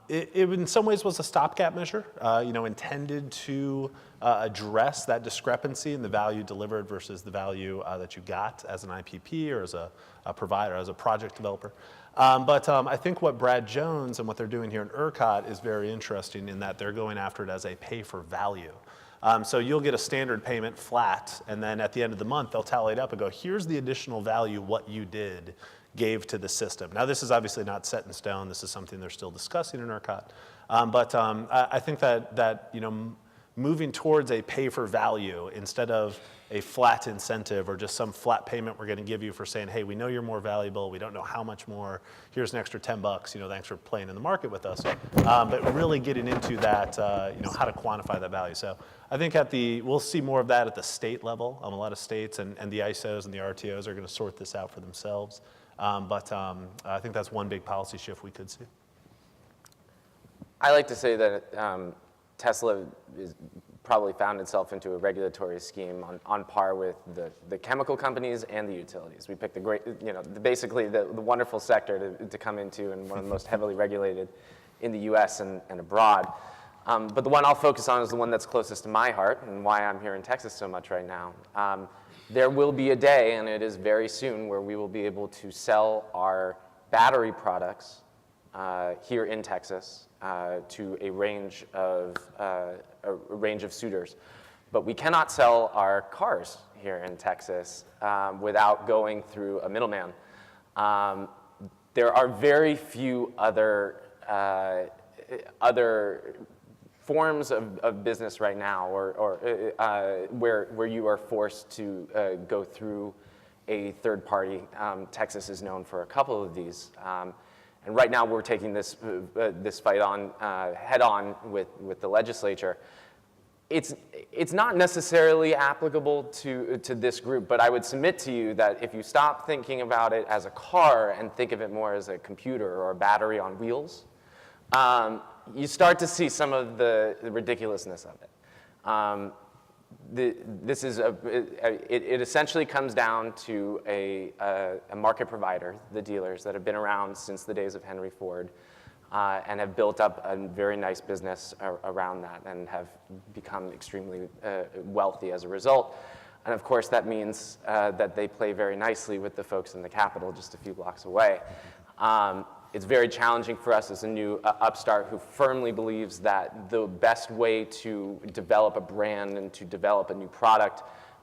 It in some ways was a stopgap measure, intended to address that discrepancy in the value delivered versus the value that you got as an IPP or as a provider, as a project developer. But I think what Brad Jones and what they're doing here in ERCOT is very interesting in that they're going after it as a pay for value. So you'll get a standard payment flat, and then at the end of the month, they'll tally it up and go, here's the additional value what you gave to the system. Now, this is obviously not set in stone. This is something they're still discussing in ERCOT. But I think that moving towards a pay for value instead of a flat incentive or just some flat payment we're going to give you for saying, hey, we know you're more valuable. We don't know how much more. Here's an extra $10. Thanks for playing in the market with us. But really getting into that, how to quantify that value. So I think we'll see more of that at the state level. A lot of states and the ISOs and the RTOs are going to sort this out for themselves. But I think that's one big policy shift we could see. I like to say that Tesla is probably found itself into a regulatory scheme on par with the chemical companies and the utilities. We picked basically the wonderful sector to come into, and one of the most heavily regulated in the US and abroad. But the one I'll focus on is the one that's closest to my heart and why I'm here in Texas so much right now. There will be a day, and it is very soon, where we will be able to sell our battery products here in Texas to a range of suitors. But we cannot sell our cars here in Texas without going through a middleman. There are very few other forms of business right now, or where you are forced to go through a third party. Texas is known for a couple of these, and right now we're taking this fight on head on with the legislature. It's not necessarily applicable to this group, but I would submit to you that if you stop thinking about it as a car and think of it more as a computer or a battery on wheels, you start to see some of the ridiculousness of it. It essentially comes down to a market provider, the dealers that have been around since the days of Henry Ford, and have built up a very nice business around that and have become extremely wealthy as a result. And of course, that means that they play very nicely with the folks in the Capitol just a few blocks away. It's very challenging for us as a new upstart who firmly believes that the best way to develop a brand and to develop a new product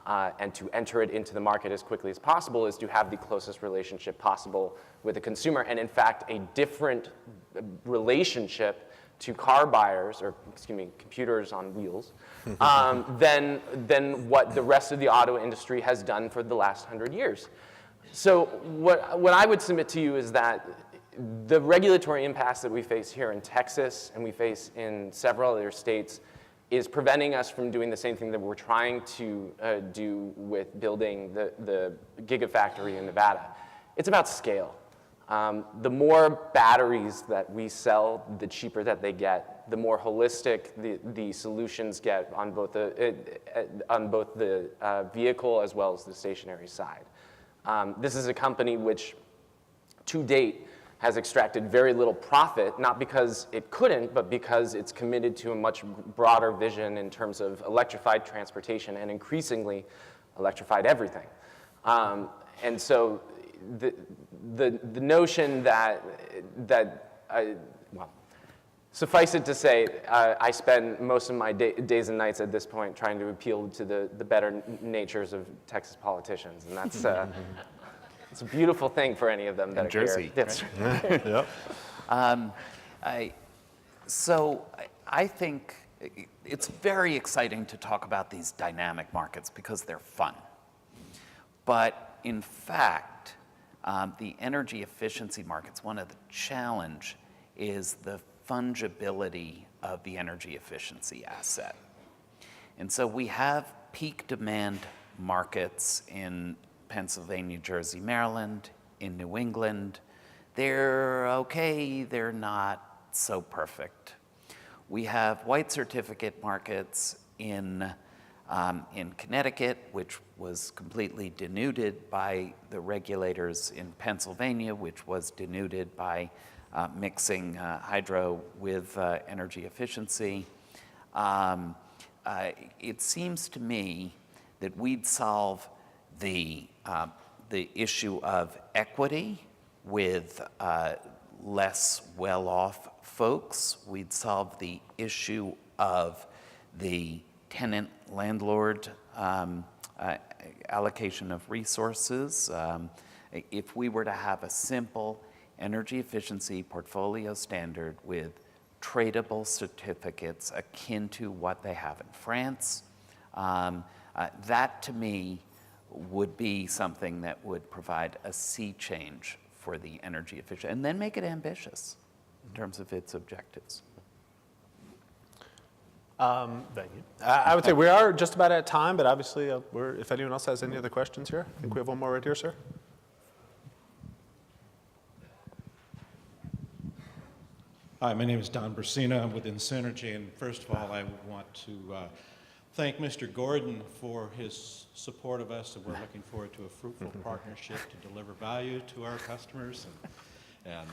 and to enter it into the market as quickly as possible is to have the closest relationship possible with the consumer, and in fact, a different relationship to car buyers, or excuse me, computers on wheels, than what the rest of the auto industry has done for the last 100 years. So what I would submit to you is that the regulatory impasse that we face here in Texas and we face in several other states is preventing us from doing the same thing that we're trying to do with building the Gigafactory in Nevada. It's about scale. The more batteries that we sell, the cheaper that they get, the more holistic the solutions get on both the vehicle as well as the stationary side. This is a company which, to date, has extracted very little profit, not because it couldn't, but because it's committed to a much broader vision in terms of electrified transportation and increasingly electrified everything. And so the notion that well, suffice it to say, I spend most of my days and nights at this point trying to appeal to the better natures of Texas politicians, and that's it's a beautiful thing for any of them that are Jersey, here. That's Yep. So I think it's very exciting to talk about these dynamic markets because they're fun. But in fact, the energy efficiency markets, one of the challenge is the fungibility of the energy efficiency asset. And so we have peak demand markets in Pennsylvania, Jersey, Maryland, in New England. They're okay, they're not so perfect. We have white certificate markets in Connecticut, which was completely denuded by the regulators in Pennsylvania, which was denuded by mixing hydro with energy efficiency. It seems to me that we'd solve the issue of equity with less well-off folks. We'd solve the issue of the tenant-landlord allocation of resources. If we were to have a simple energy efficiency portfolio standard with tradable certificates akin to what they have in France, that to me would be something that would provide a sea change for the energy efficient, and then make it ambitious in terms of its objectives. Thank you. I would say we are just about at time, but obviously, if anyone else has any other questions here, I think we have one more right here, sir. Hi, my name is Don Brasina. I'm with Insynergy, and first of all, I want to thank Mr. Gordon for his support of us, and we're looking forward to a fruitful partnership to deliver value to our customers. And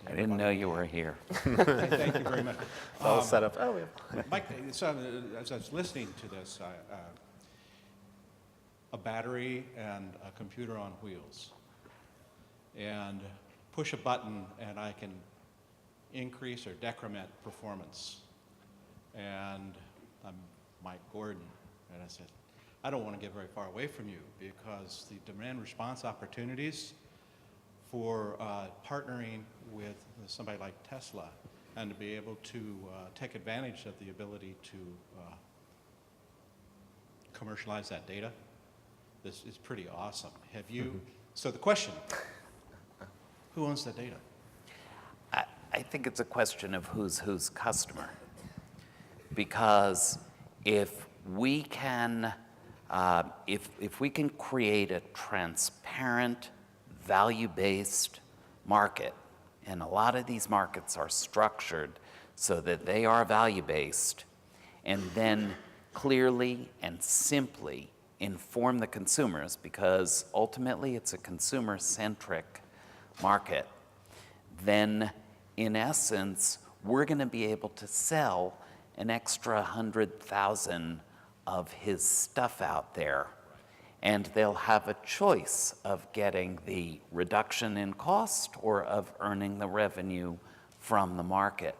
I didn't know you were here. thank you very much. It's all set up. Oh, yeah. Mike, so as I was listening to this, a battery and a computer on wheels, and push a button and I can increase or decrement performance. And I'm Mike Gordon, and I said, I don't want to get very far away from you because the demand response opportunities for partnering with somebody like Tesla and to be able to take advantage of the ability to commercialize that data, this is pretty awesome. Have you, so the question, who owns that data? I think it's a question of who's customer. Because if we can create a transparent, value-based market, and a lot of these markets are structured so that they are value-based, and then clearly and simply inform the consumers, because ultimately it's a consumer-centric market, then in essence, we're going to be able to sell an extra 100,000 of his stuff out there, and they'll have a choice of getting the reduction in cost or of earning the revenue from the market.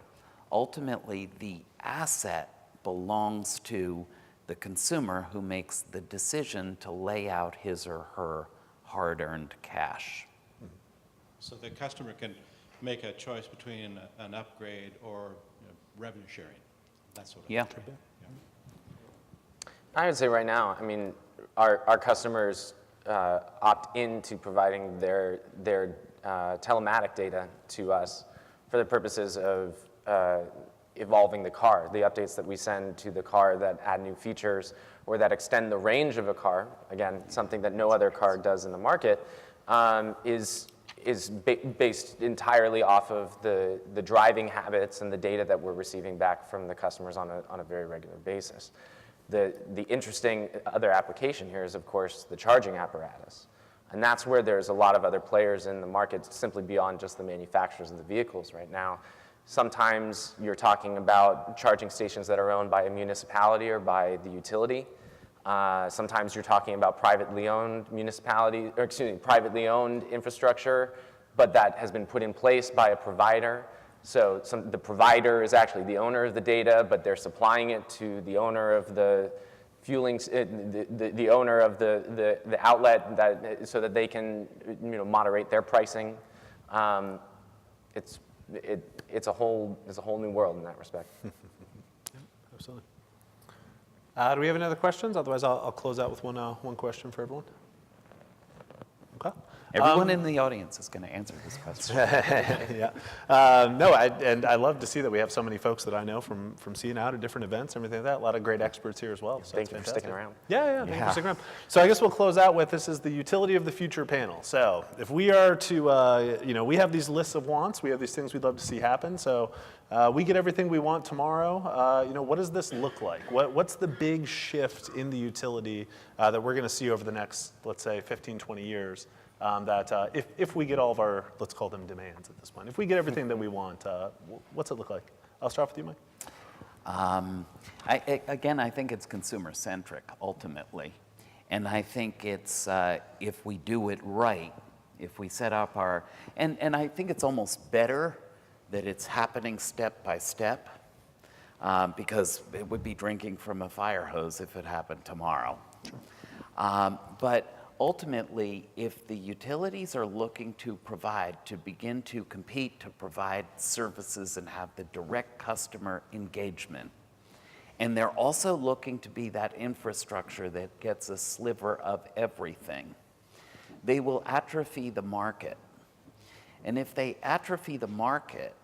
Ultimately, the asset belongs to the consumer who makes the decision to lay out his or her hard-earned cash. So the customer can make a choice between an upgrade or revenue sharing, that sort of Yeah. thing. I would say right now, I mean, our customers opt into providing their telematic data to us for the purposes of evolving the car. The updates that we send to the car that add new features or that extend the range of a car, again, something that no other car does in the market, is based entirely off of the driving habits and the data that we're receiving back from the customers on a very regular basis. The interesting other application here is, of course, the charging apparatus. And that's where there's a lot of other players in the market simply beyond just the manufacturers of the vehicles right now. Sometimes you're talking about charging stations that are owned by a municipality or by the utility. Sometimes you're talking about privately owned privately owned infrastructure, but that has been put in place by a provider. So the provider is actually the owner of the data, but they're supplying it to the owner of the fueling, the owner of the outlet, so that they can moderate their pricing. It's a whole new world in that respect. Absolutely. Do we have any other questions? Otherwise, I'll close out with one question for everyone. Okay. Everyone in the audience is going to answer this question. Yeah. No, and I love to see that we have so many folks that I know from seeing out at different events, everything like that. A lot of great experts here as well. So Thank you for sticking around. Yeah, thank you for sticking around. So I guess we'll close out with, this is the utility of the future panel. So if we are to, we have these lists of wants, we have these things we'd love to see happen. So we get everything we want tomorrow. What does this look like? What's the big shift in the utility that we're going to see over the next, let's say, 15, 20 years? That if we get all of our, let's call them demands at this point, if we get everything that we want, what's it look like? I'll start with you, Mike. I think it's consumer-centric, ultimately. And I think it's, if we do it right, if we set up our, and I think it's almost better that it's happening step by step, because it would be drinking from a fire hose if it happened tomorrow. Sure. But ultimately, if the utilities are looking to begin to compete to provide services and have the direct customer engagement, and they're also looking to be that infrastructure that gets a sliver of everything, they will atrophy the market. And if they atrophy the market,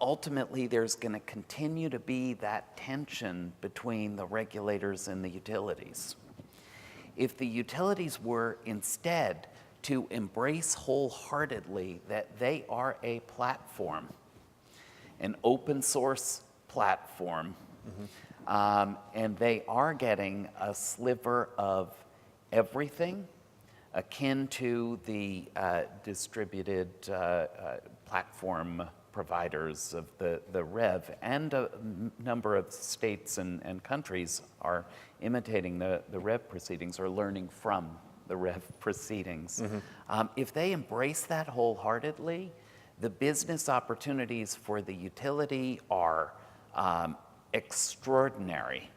ultimately there's going to continue to be that tension between the regulators and the utilities. If the utilities were instead to embrace wholeheartedly that they are a platform, an open source platform, and they are getting a sliver of everything, akin to the distributed platform providers of the REV, and a number of states and countries are imitating the REV proceedings or learning from the REV proceedings. If they embrace that wholeheartedly, the business opportunities for the utility are extraordinary.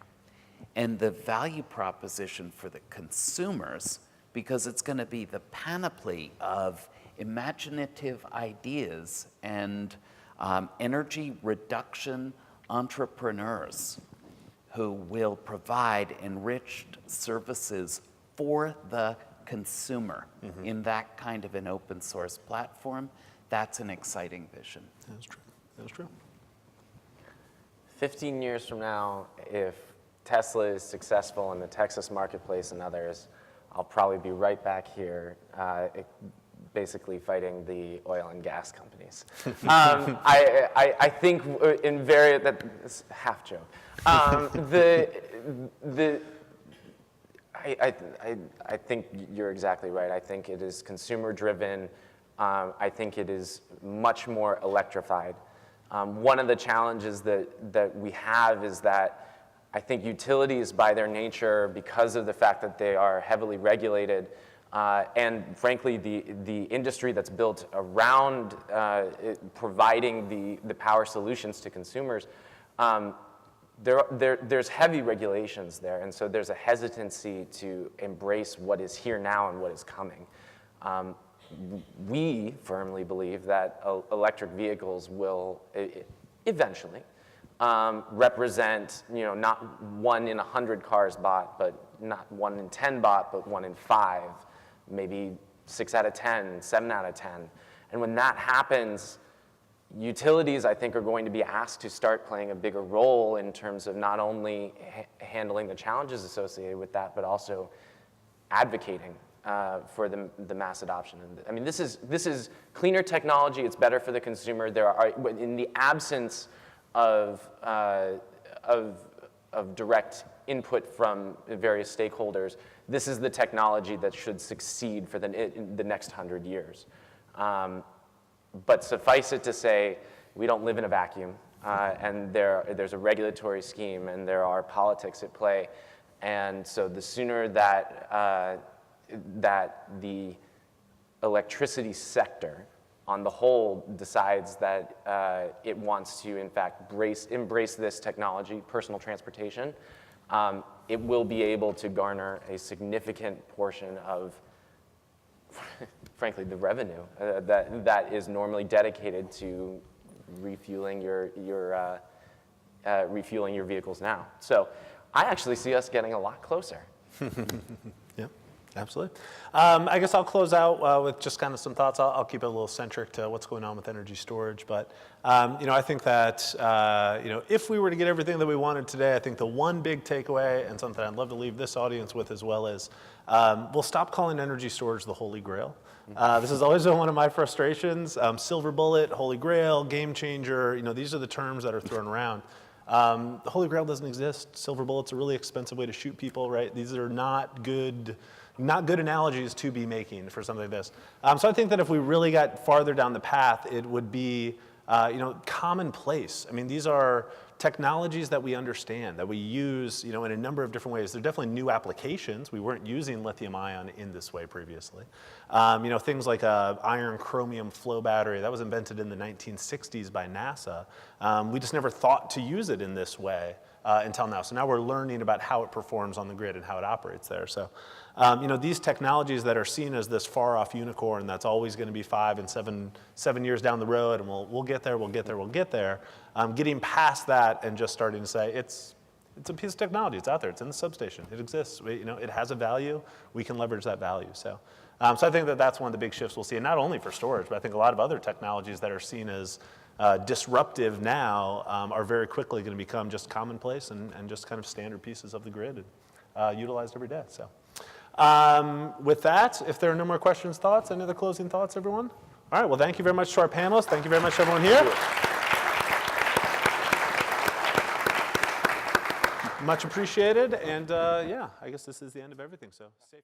And the value proposition for the consumers, because it's going to be the panoply of imaginative ideas and energy reduction entrepreneurs who will provide enriched services for the consumer in that kind of an open source platform. That's an exciting vision. That's true. That's true. 15 years from now, if Tesla is successful in the Texas marketplace and others, I'll probably be right back here basically fighting the oil and gas companies. I think that's a half joke. I think you're exactly right. I think it is consumer driven. I think it is much more electrified. One of the challenges that we have is that I think utilities by their nature, because of the fact that they are heavily regulated, and frankly, the industry that's built around providing the power solutions to consumers, there's heavy regulations there, and so there's a hesitancy to embrace what is here now and what is coming. We firmly believe that electric vehicles will eventually represent, not 1 in 100 cars bought, but not 1 in 10 bought, but 1 in 5, maybe 6 out of 10, 7 out of 10. And when that happens, utilities, I think, are going to be asked to start playing a bigger role in terms of not only handling the challenges associated with that, but also advocating for the mass adoption. I mean, this is cleaner technology. It's better for the consumer. In the absence of direct input from various stakeholders, this is the technology that should succeed for the next 100 years. But suffice it to say, we don't live in a vacuum, and there's a regulatory scheme, and there are politics at play. And so the sooner that the electricity sector on the whole decides that it wants to, in fact, embrace this technology, personal transportation, it will be able to garner a significant portion of, frankly, the revenue that is normally dedicated to refueling your vehicles now. So I actually see us getting a lot closer. Yeah, absolutely. I guess I'll close out with just kind of some thoughts. I'll keep it a little centric to what's going on with energy storage. But I think that if we were to get everything that we wanted today, I think the one big takeaway, and something I'd love to leave this audience with as well, is we'll stop calling energy storage the Holy Grail. This has always been one of my frustrations. Silver bullet, Holy Grail, game changer. These are the terms that are thrown around. The Holy Grail doesn't exist. Silver bullet's a really expensive way to shoot people, right? These are not good analogies to be making for something like this. So I think that if we really got farther down the path, it would be commonplace. I mean, these are technologies that we understand, that we use in a number of different ways. They're definitely new applications. We weren't using lithium ion in this way previously. Things like a iron chromium flow battery, that was invented in the 1960s by NASA. We just never thought to use it in this way until now. So now we're learning about how it performs on the grid and how it operates there. So, these technologies that are seen as this far-off unicorn that's always going to be 5 and 7 years down the road, and we'll get there, we'll get there. Getting past that and just starting to say it's a piece of technology. It's out there. It's in the substation. It exists. It has a value. We can leverage that value. So I think that that's one of the big shifts we'll see, and not only for storage, but I think a lot of other technologies that are seen as disruptive now are very quickly going to become just commonplace and just kind of standard pieces of the grid and utilized every day. So with that, if there are no more questions, thoughts, any other closing thoughts, everyone? All right, well, thank you very much to our panelists. Thank you very much to everyone here. Much appreciated, and I guess this is the end of everything, so safe.